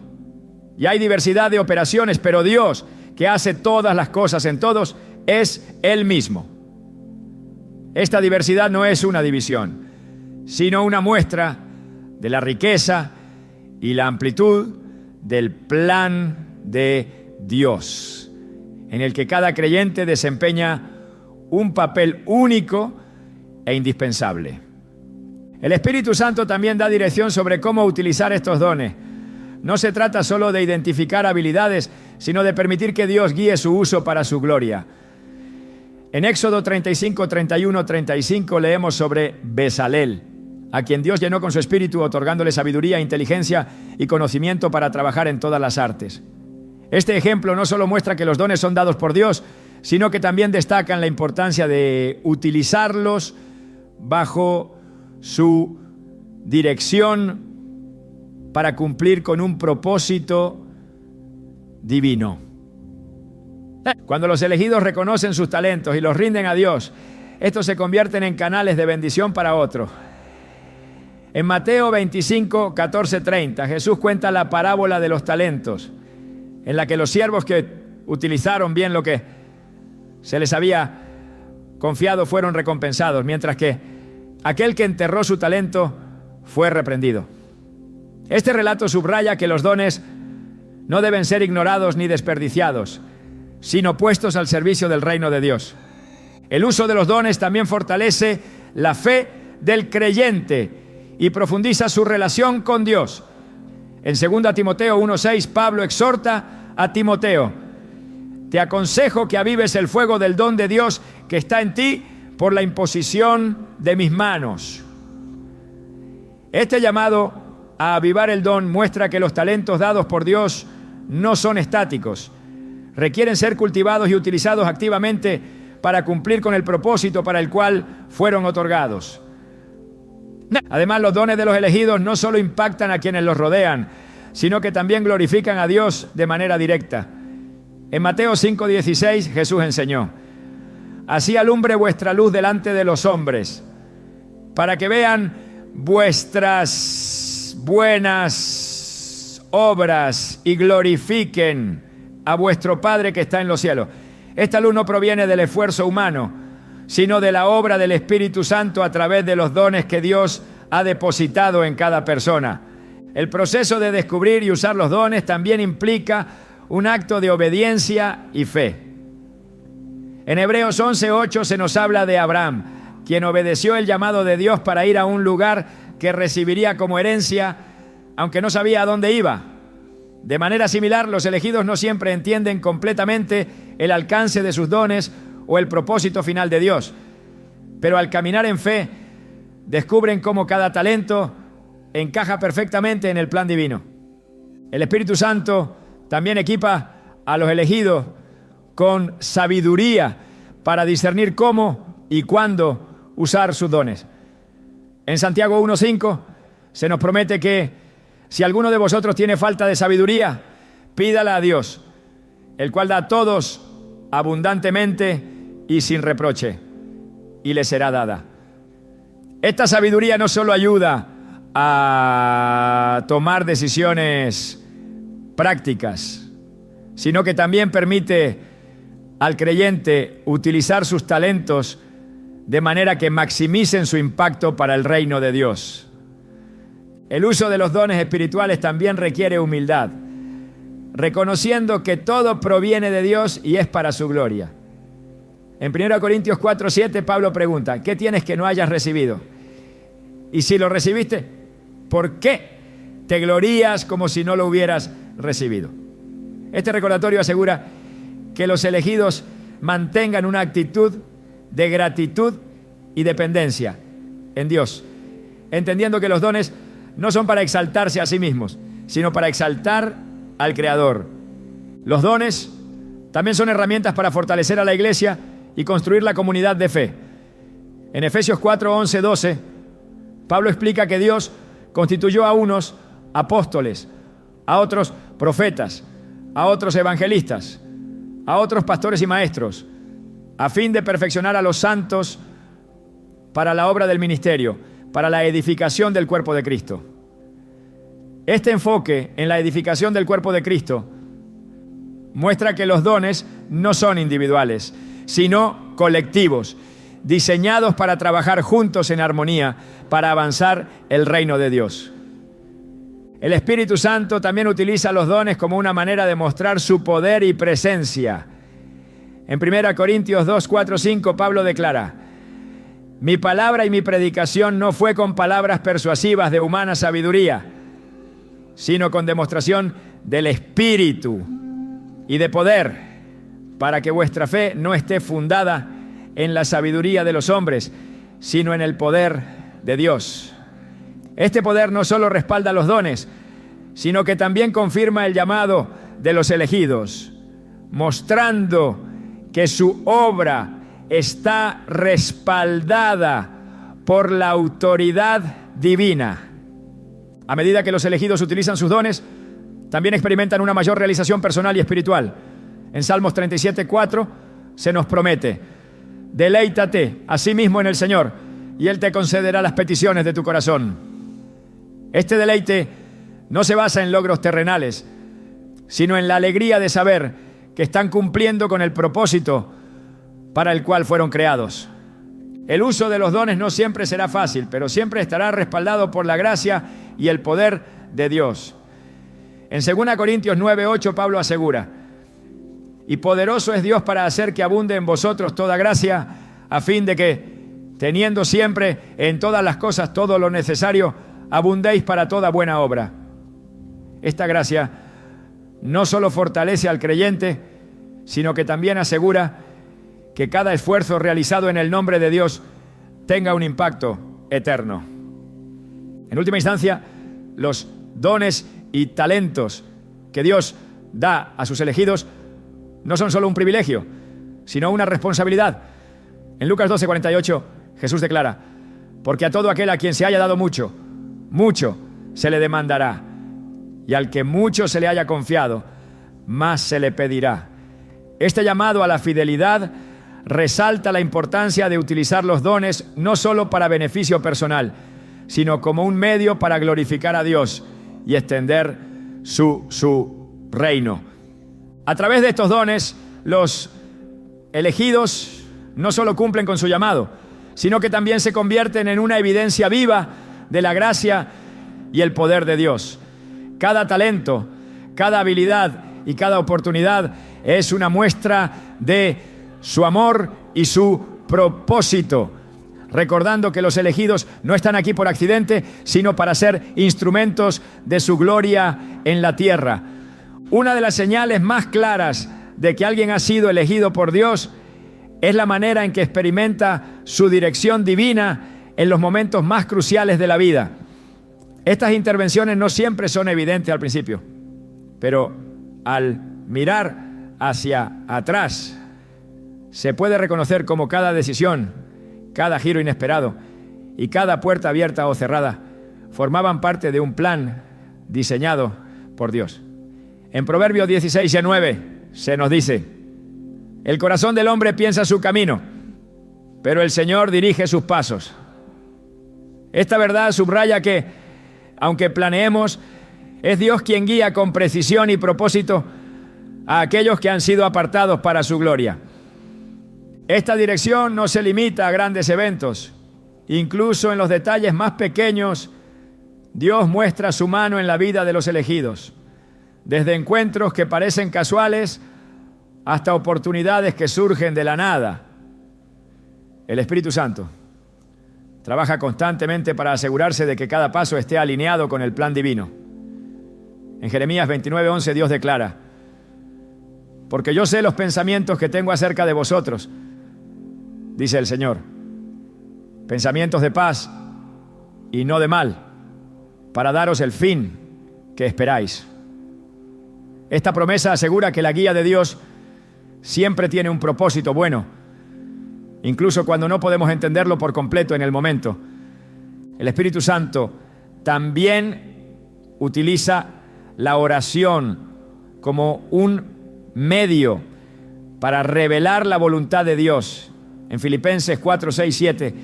Y hay diversidad de operaciones, pero Dios, que hace todas las cosas en todos, es el mismo. Esta diversidad no es una división, sino una muestra de la riqueza y la amplitud del plan de Dios, en el que cada creyente desempeña un papel único e indispensable. El Espíritu Santo también da dirección sobre cómo utilizar estos dones. No se trata solo de identificar habilidades, sino de permitir que Dios guíe su uso para su gloria. En Éxodo 35, 31, 35 leemos sobre Bezalel, a quien Dios llenó con su espíritu, otorgándole sabiduría, inteligencia y conocimiento para trabajar en todas las artes. Este ejemplo no solo muestra que los dones son dados por Dios, sino que también destacan la importancia de utilizarlos bajo su dirección para cumplir con un propósito divino. Cuando los elegidos reconocen sus talentos y los rinden a Dios, estos se convierten en canales de bendición para otros. En Mateo 25, 14, 30, Jesús cuenta la parábola de los talentos, en la que los siervos que utilizaron bien lo que se les había confiado fueron recompensados, mientras que aquel que enterró su talento fue reprendido. Este relato subraya que los dones no deben ser ignorados ni desperdiciados, sino puestos al servicio del reino de Dios. El uso de los dones también fortalece la fe del creyente y profundiza su relación con Dios. En 2 Timoteo 1:6, Pablo exhorta a Timoteo: te aconsejo que avives el fuego del don de Dios que está en ti por la imposición de mis manos. Este llamado a avivar el don muestra que los talentos dados por Dios no son estáticos. Requieren ser cultivados y utilizados activamente para cumplir con el propósito para el cual fueron otorgados. Además, los dones de los elegidos no solo impactan a quienes los rodean, sino que también glorifican a Dios de manera directa. En Mateo 5:16 Jesús enseñó: así alumbre vuestra luz delante de los hombres, para que vean vuestras buenas obras y glorifiquen a vuestro Padre que está en los cielos. Esta luz no proviene del esfuerzo humano, sino de la obra del Espíritu Santo a través de los dones que Dios ha depositado en cada persona. El proceso de descubrir y usar los dones también implica un acto de obediencia y fe. En Hebreos 11:8 se nos habla de Abraham, quien obedeció el llamado de Dios para ir a un lugar que recibiría como herencia, aunque no sabía a dónde iba. De manera similar, los elegidos no siempre entienden completamente el alcance de sus dones o el propósito final de Dios, pero al caminar en fe, descubren cómo cada talento encaja perfectamente en el plan divino. El Espíritu Santo también equipa a los elegidos con sabiduría para discernir cómo y cuándo usar sus dones. En Santiago 1:5 se nos promete que si alguno de vosotros tiene falta de sabiduría, pídala a Dios, el cual da a todos abundantemente y sin reproche, y le será dada. Esta sabiduría no solo ayuda a tomar decisiones prácticas, sino que también permite al creyente utilizar sus talentos de manera que maximicen su impacto para el reino de Dios. El uso de los dones espirituales también requiere humildad, reconociendo que todo proviene de Dios y es para su gloria. En 1 Corintios 4:7 Pablo pregunta: ¿qué tienes que no hayas recibido? Y si lo recibiste, ¿por qué te glorías como si no lo hubieras recibido? Este recordatorio asegura que los elegidos mantengan una actitud de gratitud y dependencia en Dios, entendiendo que los dones no son para exaltarse a sí mismos, sino para exaltar al Creador. Los dones también son herramientas para fortalecer a la iglesia y construir la comunidad de fe. En Efesios 4:11-12, Pablo explica que Dios constituyó a unos apóstoles, a otros profetas, a otros evangelistas, a otros pastores y maestros, a fin de perfeccionar a los santos para la obra del ministerio, para la edificación del cuerpo de Cristo. Este enfoque en la edificación del cuerpo de Cristo muestra que los dones no son individuales, sino colectivos, diseñados para trabajar juntos en armonía, para avanzar el reino de Dios. El Espíritu Santo también utiliza los dones como una manera de mostrar su poder y presencia. En 1 Corintios 2, 4, 5, Pablo declara: mi palabra y mi predicación no fue con palabras persuasivas de humana sabiduría, sino con demostración del Espíritu y de poder, para que vuestra fe no esté fundada en la sabiduría de los hombres, sino en el poder de Dios. Este poder no solo respalda los dones, sino que también confirma el llamado de los elegidos, mostrando que su obra está respaldada por la autoridad divina. A medida que los elegidos utilizan sus dones, también experimentan una mayor realización personal y espiritual. En Salmos 37:4 se nos promete: deleítate a sí mismo en el Señor, y Él te concederá las peticiones de tu corazón. Este deleite no se basa en logros terrenales, sino en la alegría de saber que están cumpliendo con el propósito para el cual fueron creados. El uso de los dones no siempre será fácil, pero siempre estará respaldado por la gracia y el poder de Dios. En 2 Corintios 9:8 Pablo asegura: y poderoso es Dios para hacer que abunde en vosotros toda gracia, a fin de que, teniendo siempre en todas las cosas todo lo necesario, abundéis para toda buena obra. Esta gracia no solo fortalece al creyente, sino que también asegura que cada esfuerzo realizado en el nombre de Dios tenga un impacto eterno. En última instancia, los dones y talentos que Dios da a sus elegidos no son solo un privilegio, sino una responsabilidad. En Lucas 12:48, Jesús declara: porque a todo aquel a quien se haya dado mucho, mucho se le demandará, y al que mucho se le haya confiado, más se le pedirá. Este llamado a la fidelidad resalta la importancia de utilizar los dones no solo para beneficio personal, sino como un medio para glorificar a Dios y extender su reino. A través de estos dones, los elegidos no solo cumplen con su llamado, sino que también se convierten en una evidencia viva de la gracia y el poder de Dios. Cada talento, cada habilidad y cada oportunidad es una muestra de su amor y su propósito, recordando que los elegidos no están aquí por accidente, sino para ser instrumentos de su gloria en la tierra. Una de las señales más claras de que alguien ha sido elegido por Dios es la manera en que experimenta su dirección divina en los momentos más cruciales de la vida. Estas intervenciones no siempre son evidentes al principio, pero al mirar hacia atrás se puede reconocer cómo cada decisión, cada giro inesperado y cada puerta abierta o cerrada formaban parte de un plan diseñado por Dios. En Proverbios 16:9 se nos dice: el corazón del hombre piensa su camino, pero el Señor dirige sus pasos. Esta verdad subraya que, aunque planeemos, es Dios quien guía con precisión y propósito a aquellos que han sido apartados para su gloria. Esta dirección no se limita a grandes eventos. Incluso en los detalles más pequeños, Dios muestra su mano en la vida de los elegidos. Desde encuentros que parecen casuales hasta oportunidades que surgen de la nada. El Espíritu Santo trabaja constantemente para asegurarse de que cada paso esté alineado con el plan divino. En Jeremías 29:11 Dios declara: porque yo sé los pensamientos que tengo acerca de vosotros, dice el Señor, pensamientos de paz y no de mal, para daros el fin que esperáis. Esta promesa asegura que la guía de Dios siempre tiene un propósito bueno, incluso cuando no podemos entenderlo por completo en el momento. El Espíritu Santo también utiliza la oración como un medio para revelar la voluntad de Dios. En Filipenses 4, 6, 7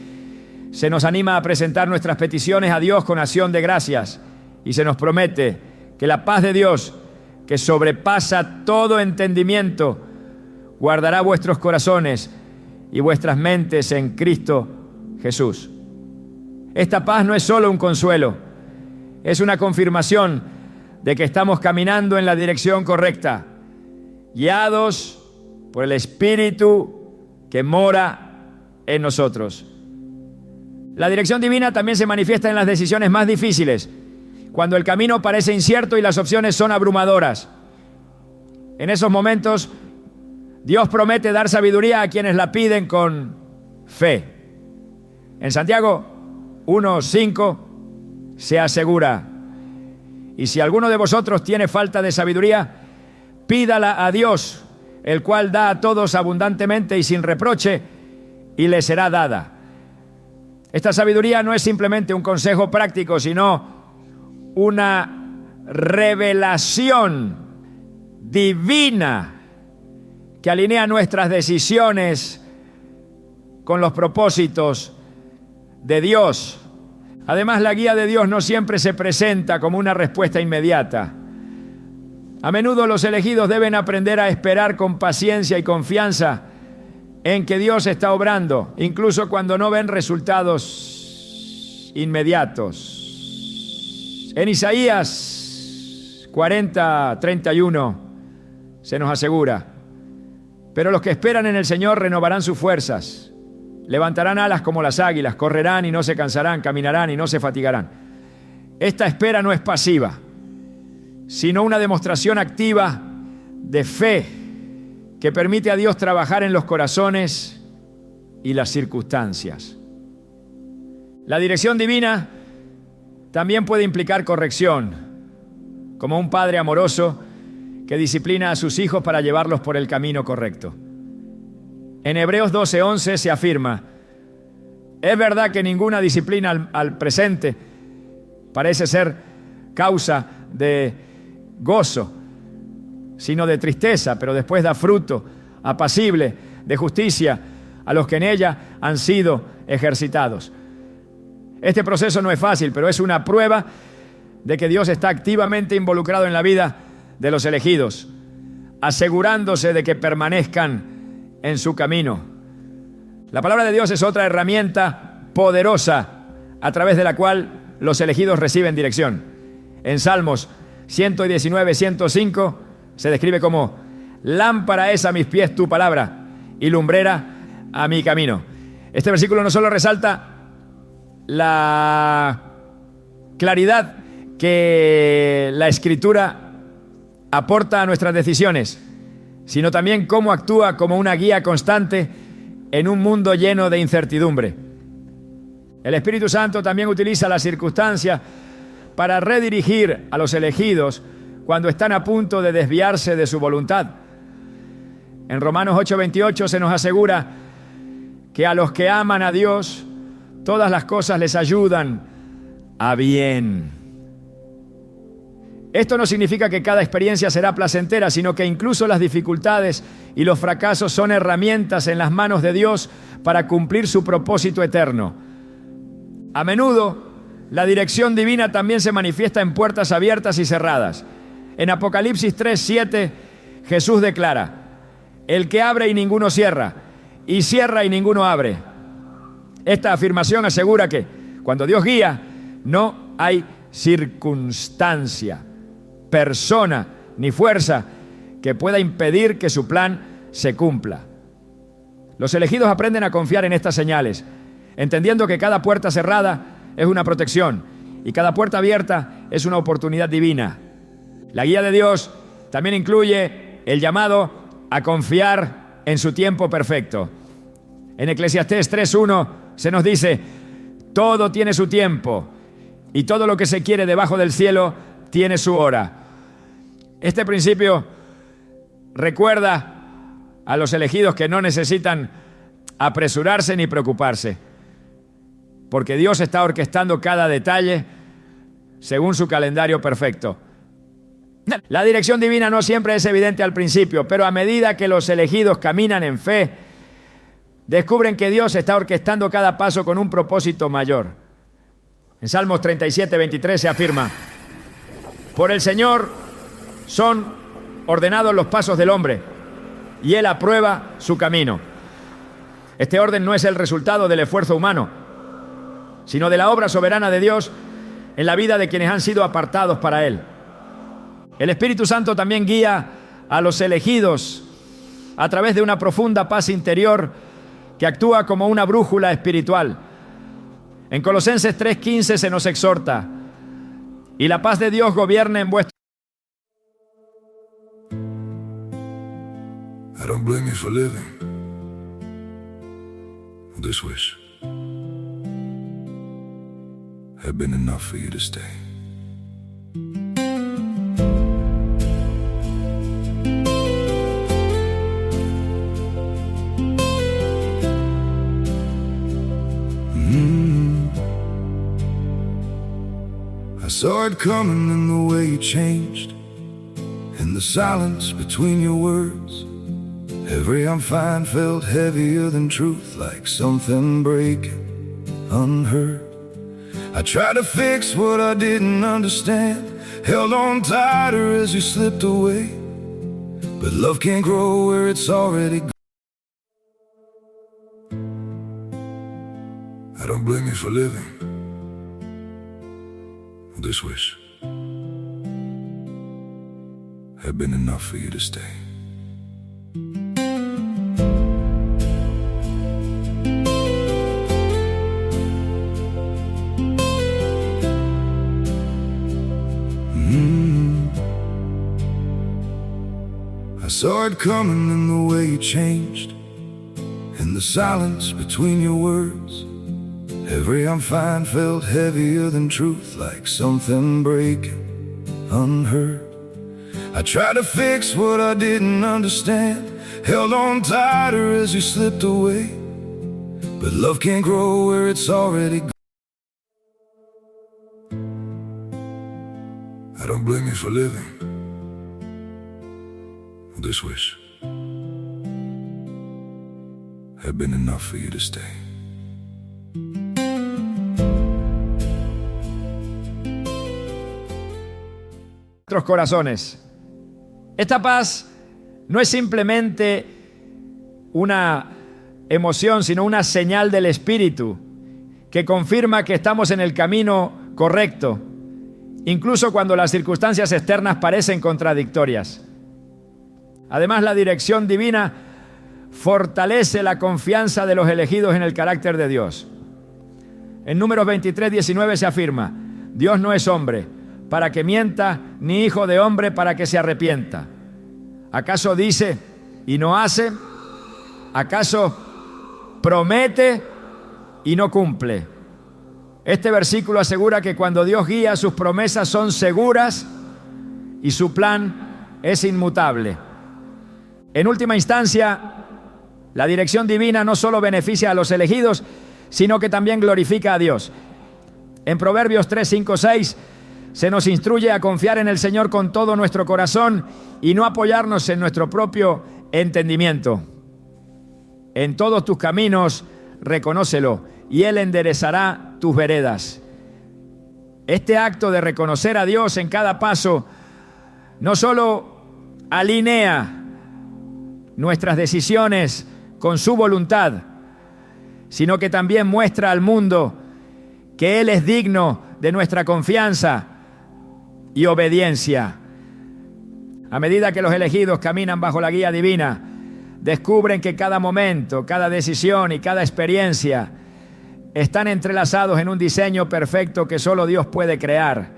se nos anima a presentar nuestras peticiones a Dios con acción de gracias y se nos promete que la paz de Dios, que sobrepasa todo entendimiento, guardará vuestros corazones y vuestras mentes en Cristo Jesús. Esta paz no es solo un consuelo, es una confirmación de que estamos caminando en la dirección correcta, guiados por el Espíritu que mora en nosotros. La dirección divina también se manifiesta en las decisiones más difíciles, cuando el camino parece incierto y las opciones son abrumadoras. En esos momentos, Dios promete dar sabiduría a quienes la piden con fe. En Santiago 1:5 se asegura: y si alguno de vosotros tiene falta de sabiduría, pídala a Dios, el cual da a todos abundantemente y sin reproche, y le será dada. Esta sabiduría no es simplemente un consejo práctico, sino una revelación divina que alinea nuestras decisiones con los propósitos de Dios. Además, la guía de Dios no siempre se presenta como una respuesta inmediata. A menudo los elegidos deben aprender a esperar con paciencia y confianza en que Dios está obrando, incluso cuando no ven resultados inmediatos. En Isaías 40:31 se nos asegura: pero los que esperan en el Señor renovarán sus fuerzas, levantarán alas como las águilas, correrán y no se cansarán, caminarán y no se fatigarán. Esta espera no es pasiva, sino una demostración activa de fe que permite a Dios trabajar en los corazones y las circunstancias. La dirección divina también puede implicar corrección, como un padre amoroso que disciplina a sus hijos para llevarlos por el camino correcto. En Hebreos 12:11 se afirma: es verdad que ninguna disciplina al presente parece ser causa de gozo, sino de tristeza, pero después da fruto apacible de justicia a los que en ella han sido ejercitados. Este proceso no es fácil, pero es una prueba de que Dios está activamente involucrado en la vida de los elegidos, asegurándose de que permanezcan en su camino. La palabra de Dios es otra herramienta poderosa a través de la cual los elegidos reciben dirección. En Salmos 119, 105 se describe como: lámpara es a mis pies tu palabra y lumbrera a mi camino. Este versículo no solo resalta la claridad que la Escritura aporta a nuestras decisiones, sino también cómo actúa como una guía constante en un mundo lleno de incertidumbre. El Espíritu Santo también utiliza las circunstancias para redirigir a los elegidos cuando están a punto de desviarse de su voluntad. En Romanos 8:28 se nos asegura que a los que aman a Dios, todas las cosas les ayudan a bien. Esto no significa que cada experiencia será placentera, sino que incluso las dificultades y los fracasos son herramientas en las manos de Dios para cumplir su propósito eterno. A menudo, la dirección divina también se manifiesta en puertas abiertas y cerradas. En Apocalipsis 3:7, Jesús declara: el que abre y ninguno cierra, y cierra y ninguno abre. Esta afirmación asegura que cuando Dios guía, no hay circunstancia, persona ni fuerza que pueda impedir que su plan se cumpla. Los elegidos aprenden a confiar en estas señales, entendiendo que cada puerta cerrada es una protección y cada puerta abierta es una oportunidad divina. La guía de Dios también incluye el llamado a confiar en su tiempo perfecto. En Eclesiastés 3:1 se nos dice: todo tiene su tiempo y todo lo que se quiere debajo del cielo tiene su hora. Este principio recuerda a los elegidos que no necesitan apresurarse ni preocuparse, porque Dios está orquestando cada detalle según su calendario perfecto. La dirección divina no siempre es evidente al principio, pero a medida que los elegidos caminan en fe, descubren que Dios está orquestando cada paso con un propósito mayor. En Salmos 37:23 se afirma: por el Señor son ordenados los pasos del hombre, y Él aprueba su camino. Este orden no es el resultado del esfuerzo humano, sino de la obra soberana de Dios en la vida de quienes han sido apartados para Él. El Espíritu Santo también guía a los elegidos a través de una profunda paz interior que actúa como una brújula espiritual. En Colosenses 3:15 se nos exhorta: y la paz de Dios gobierne en vuestro... I don't blame you for living this wish had been enough for you to stay. I saw it coming in the way you changed, in the silence between your words. Every I'm fine felt heavier than truth, like something breaking unheard. I tried to fix what I didn't understand, held on tighter as you slipped away. But love can't grow where it's already gone. I don't blame you for living this wish had been enough for you to stay. I saw it coming in the way you changed, in the silence between your words. Every I'm fine felt heavier than truth, like something breaking unheard. I tried to fix what I didn't understand, held on tighter as you slipped away. But love can't grow where it's already gone. I don't blame you for living this wish had been enough for you to stay. nuestros corazones. Esta paz no es simplemente una emoción, sino una señal del Espíritu que confirma que estamos en el camino correcto, incluso cuando las circunstancias externas parecen contradictorias. Además, la dirección divina fortalece la confianza de los elegidos en el carácter de Dios. En Números 23:19 se afirma: Dios no es hombre para que mienta, ni hijo de hombre para que se arrepienta. ¿Acaso dice y no hace? ¿Acaso promete y no cumple? Este versículo asegura que cuando Dios guía, sus promesas son seguras y su plan es inmutable. En última instancia, la dirección divina no solo beneficia a los elegidos, sino que también glorifica a Dios. En Proverbios 3, 5, 6 se nos instruye a confiar en el Señor con todo nuestro corazón y no apoyarnos en nuestro propio entendimiento. En todos tus caminos reconócelo y Él enderezará tus veredas. Este acto de reconocer a Dios en cada paso no solo alinea nuestras decisiones con su voluntad, sino que también muestra al mundo que Él es digno de nuestra confianza y obediencia. A medida que los elegidos caminan bajo la guía divina, descubren que cada momento, cada decisión y cada experiencia están entrelazados en un diseño perfecto que solo Dios puede crear.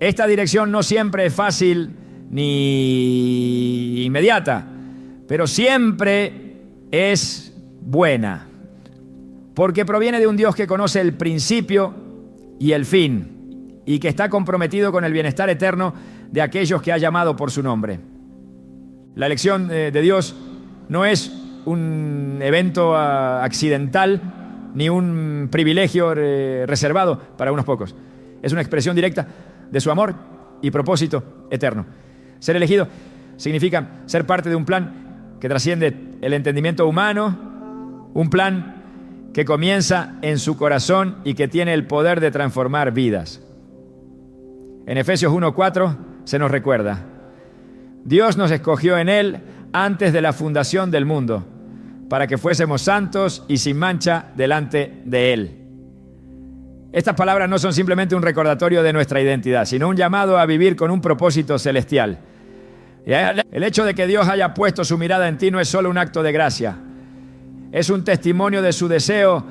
Esta dirección no siempre es fácil ni inmediata, pero siempre es buena, porque proviene de un Dios que conoce el principio y el fin, y que está comprometido con el bienestar eterno de aquellos que ha llamado por su nombre. La elección de Dios no es un evento accidental ni un privilegio reservado para unos pocos. Es una expresión directa de su amor y propósito eterno. Ser elegido significa ser parte de un plan que trasciende el entendimiento humano, un plan que comienza en su corazón y que tiene el poder de transformar vidas. En Efesios 1:4 se nos recuerda: Dios nos escogió en Él antes de la fundación del mundo, para que fuésemos santos y sin mancha delante de Él. Estas palabras no son simplemente un recordatorio de nuestra identidad, sino un llamado a vivir con un propósito celestial. El hecho de que Dios haya puesto su mirada en ti no es solo un acto de gracia, es un testimonio de su deseo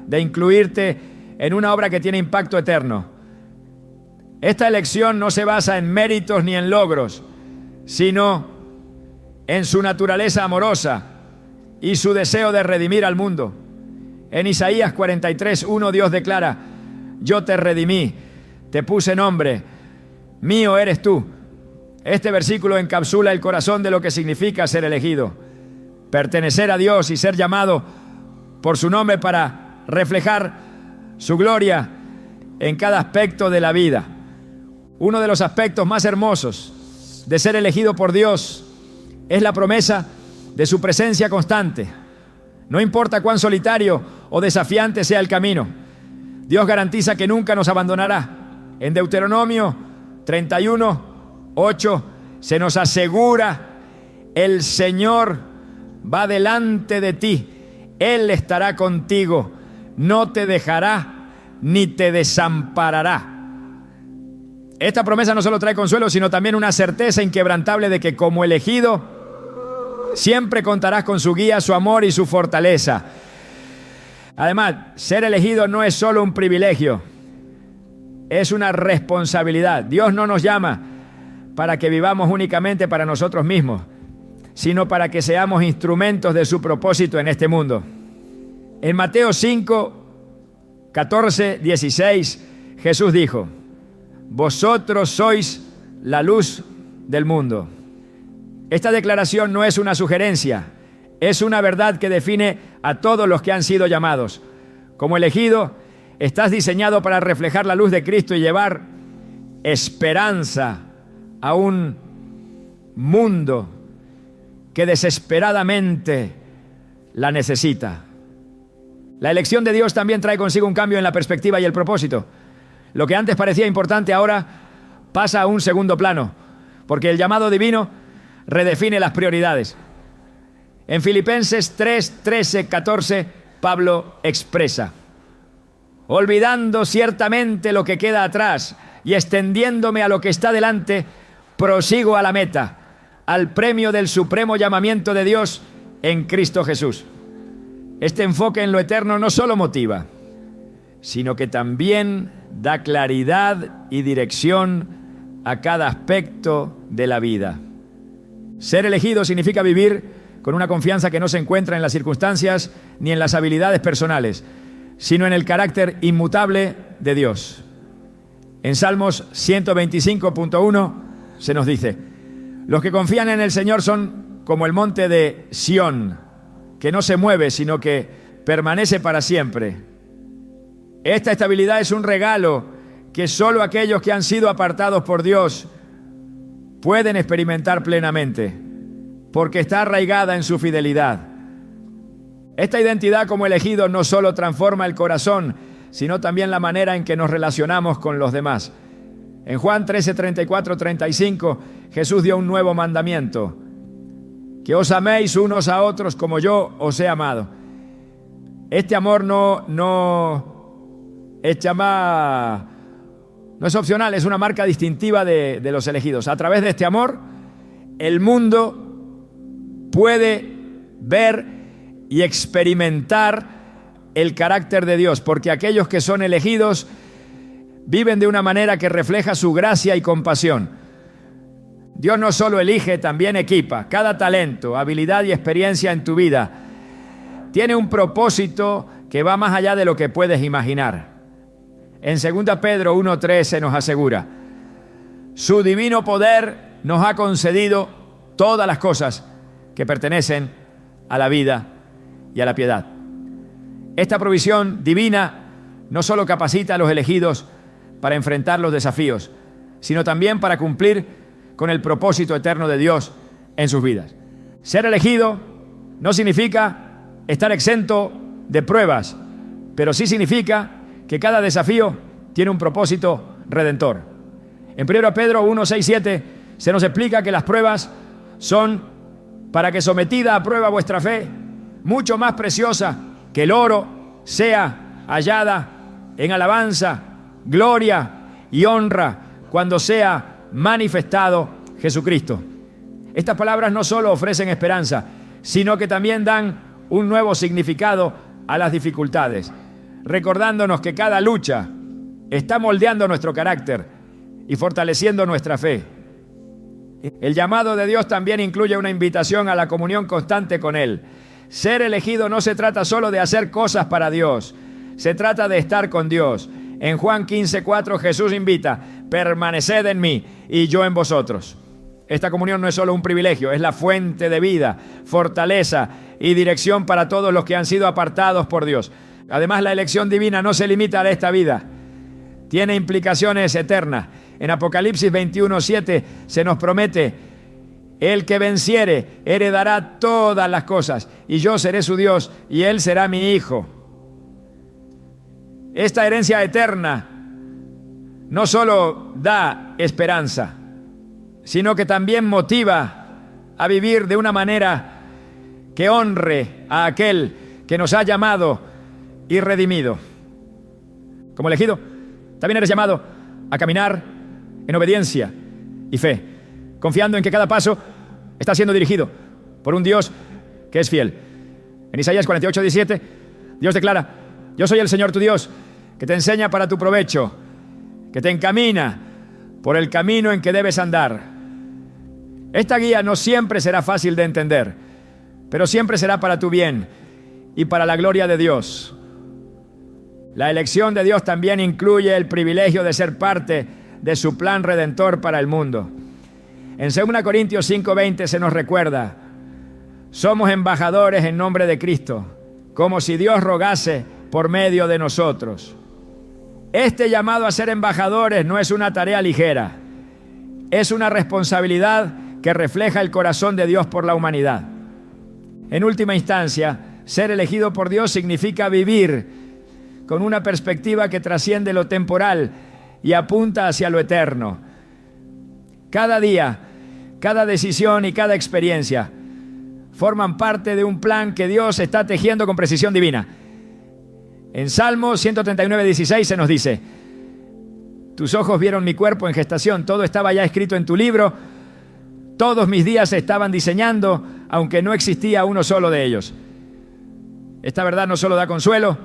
de incluirte en una obra que tiene impacto eterno. Esta elección no se basa en méritos ni en logros, sino en su naturaleza amorosa y su deseo de redimir al mundo. En Isaías 43:1 Dios declara: yo te redimí, te puse nombre, mío eres tú. Este versículo encapsula el corazón de lo que significa ser elegido, pertenecer a Dios y ser llamado por su nombre para reflejar su gloria en cada aspecto de la vida. Uno de los aspectos más hermosos de ser elegido por Dios es la promesa de su presencia constante. No importa cuán solitario o desafiante sea el camino, Dios garantiza que nunca nos abandonará. En Deuteronomio 31:8 se nos asegura: el Señor va delante de ti, Él estará contigo, no te dejará ni te desamparará. Esta promesa no solo trae consuelo, sino también una certeza inquebrantable de que como elegido siempre contarás con su guía, su amor y su fortaleza. Además, ser elegido no es solo un privilegio, es una responsabilidad. Dios no nos llama para que vivamos únicamente para nosotros mismos, sino para que seamos instrumentos de su propósito en este mundo. En Mateo 5:14-16, Jesús dijo: vosotros sois la luz del mundo. Esta declaración no es una sugerencia, es una verdad que define a todos los que han sido llamados. Como elegido, estás diseñado para reflejar la luz de Cristo y llevar esperanza a un mundo que desesperadamente la necesita. La elección de Dios también trae consigo un cambio en la perspectiva y el propósito. Lo que antes parecía importante ahora pasa a un segundo plano, porque el llamado divino redefine las prioridades. En Filipenses 3, 13, 14, Pablo expresa: olvidando ciertamente lo que queda atrás y extendiéndome a lo que está delante, prosigo a la meta, al premio del supremo llamamiento de Dios en Cristo Jesús. Este enfoque en lo eterno no solo motiva, sino que también da claridad y dirección a cada aspecto de la vida. Ser elegido significa vivir con una confianza que no se encuentra en las circunstancias ni en las habilidades personales, sino en el carácter inmutable de Dios. En Salmos 125.1 se nos dice: los que confían en el Señor son como el monte de Sión, que no se mueve, sino que permanece para siempre. Esta estabilidad es un regalo que solo aquellos que han sido apartados por Dios pueden experimentar plenamente, porque está arraigada en su fidelidad. Esta identidad como elegido no solo transforma el corazón, sino también la manera en que nos relacionamos con los demás. En Juan 13, 34, 35, Jesús dio un nuevo mandamiento: que os améis unos a otros como yo os he amado. Este amor no es opcional, es una marca distintiva de los elegidos. A través de este amor, el mundo puede ver y experimentar el carácter de Dios, porque aquellos que son elegidos viven de una manera que refleja su gracia y compasión. Dios no solo elige, también equipa. Cada talento, habilidad y experiencia en tu vida tiene un propósito que va más allá de lo que puedes imaginar. En 2 Pedro 1:3 se nos asegura: su divino poder nos ha concedido todas las cosas que pertenecen a la vida y a la piedad. Esta provisión divina no solo capacita a los elegidos para enfrentar los desafíos, sino también para cumplir con el propósito eterno de Dios en sus vidas. Ser elegido no significa estar exento de pruebas, pero sí significa que cada desafío tiene un propósito redentor. En 1 Pedro 1, 6, 7 se nos explica que las pruebas son para que, sometida a prueba vuestra fe, mucho más preciosa que el oro, sea hallada en alabanza, gloria y honra cuando sea manifestado Jesucristo. Estas palabras no solo ofrecen esperanza, sino que también dan un nuevo significado a las dificultades, recordándonos que cada lucha está moldeando nuestro carácter y fortaleciendo nuestra fe. El llamado de Dios también incluye una invitación a la comunión constante con Él. Ser elegido no se trata solo de hacer cosas para Dios, se trata de estar con Dios. En Juan 15:4 Jesús invita: permaneced en mí y yo en vosotros. Esta comunión no es solo un privilegio, es la fuente de vida, fortaleza y dirección para todos los que han sido apartados por Dios. Además, la elección divina no se limita a esta vida, tiene implicaciones eternas. En Apocalipsis 21:7 se nos promete: el que venciere heredará todas las cosas, y yo seré su Dios y él será mi hijo. Esta herencia eterna no solo da esperanza, sino que también motiva a vivir de una manera que honre a aquel que nos ha llamado y redimido. Como elegido, también eres llamado a caminar en obediencia y fe, confiando en que cada paso está siendo dirigido por un Dios que es fiel. En Isaías 48:17, Dios declara: yo soy el Señor tu Dios, que te enseña para tu provecho, que te encamina por el camino en que debes andar. Esta guía no siempre será fácil de entender, pero siempre será para tu bien y para la gloria de Dios. La elección de Dios también incluye el privilegio de ser parte de su plan redentor para el mundo. En 2 Corintios 5:20 se nos recuerda: somos embajadores en nombre de Cristo, como si Dios rogase por medio de nosotros. Este llamado a ser embajadores no es una tarea ligera, es una responsabilidad que refleja el corazón de Dios por la humanidad. En última instancia, ser elegido por Dios significa vivir con una perspectiva que trasciende lo temporal y apunta hacia lo eterno. Cada día, cada decisión y cada experiencia forman parte de un plan que Dios está tejiendo con precisión divina. En Salmo 139:16 se nos dice: tus ojos vieron mi cuerpo en gestación, todo estaba ya escrito en tu libro, todos mis días se estaban diseñando, aunque no existía uno solo de ellos. Esta verdad no solo da consuelo,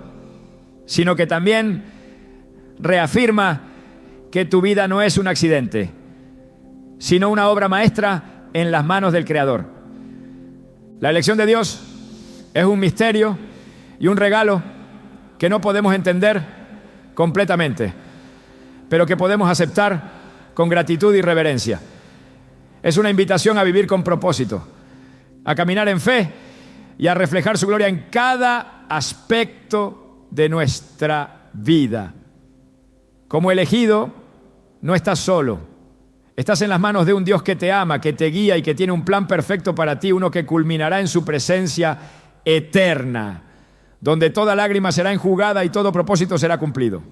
sino que también reafirma que tu vida no es un accidente, sino una obra maestra en las manos del Creador. La elección de Dios es un misterio y un regalo que no podemos entender completamente, pero que podemos aceptar con gratitud y reverencia. Es una invitación a vivir con propósito, a caminar en fe y a reflejar su gloria en cada aspecto de nuestra vida. Como elegido, no estás solo. Estás en las manos de un Dios que te ama, que te guía y que tiene un plan perfecto para ti, uno que culminará en su presencia eterna, donde toda lágrima será enjugada y todo propósito será cumplido.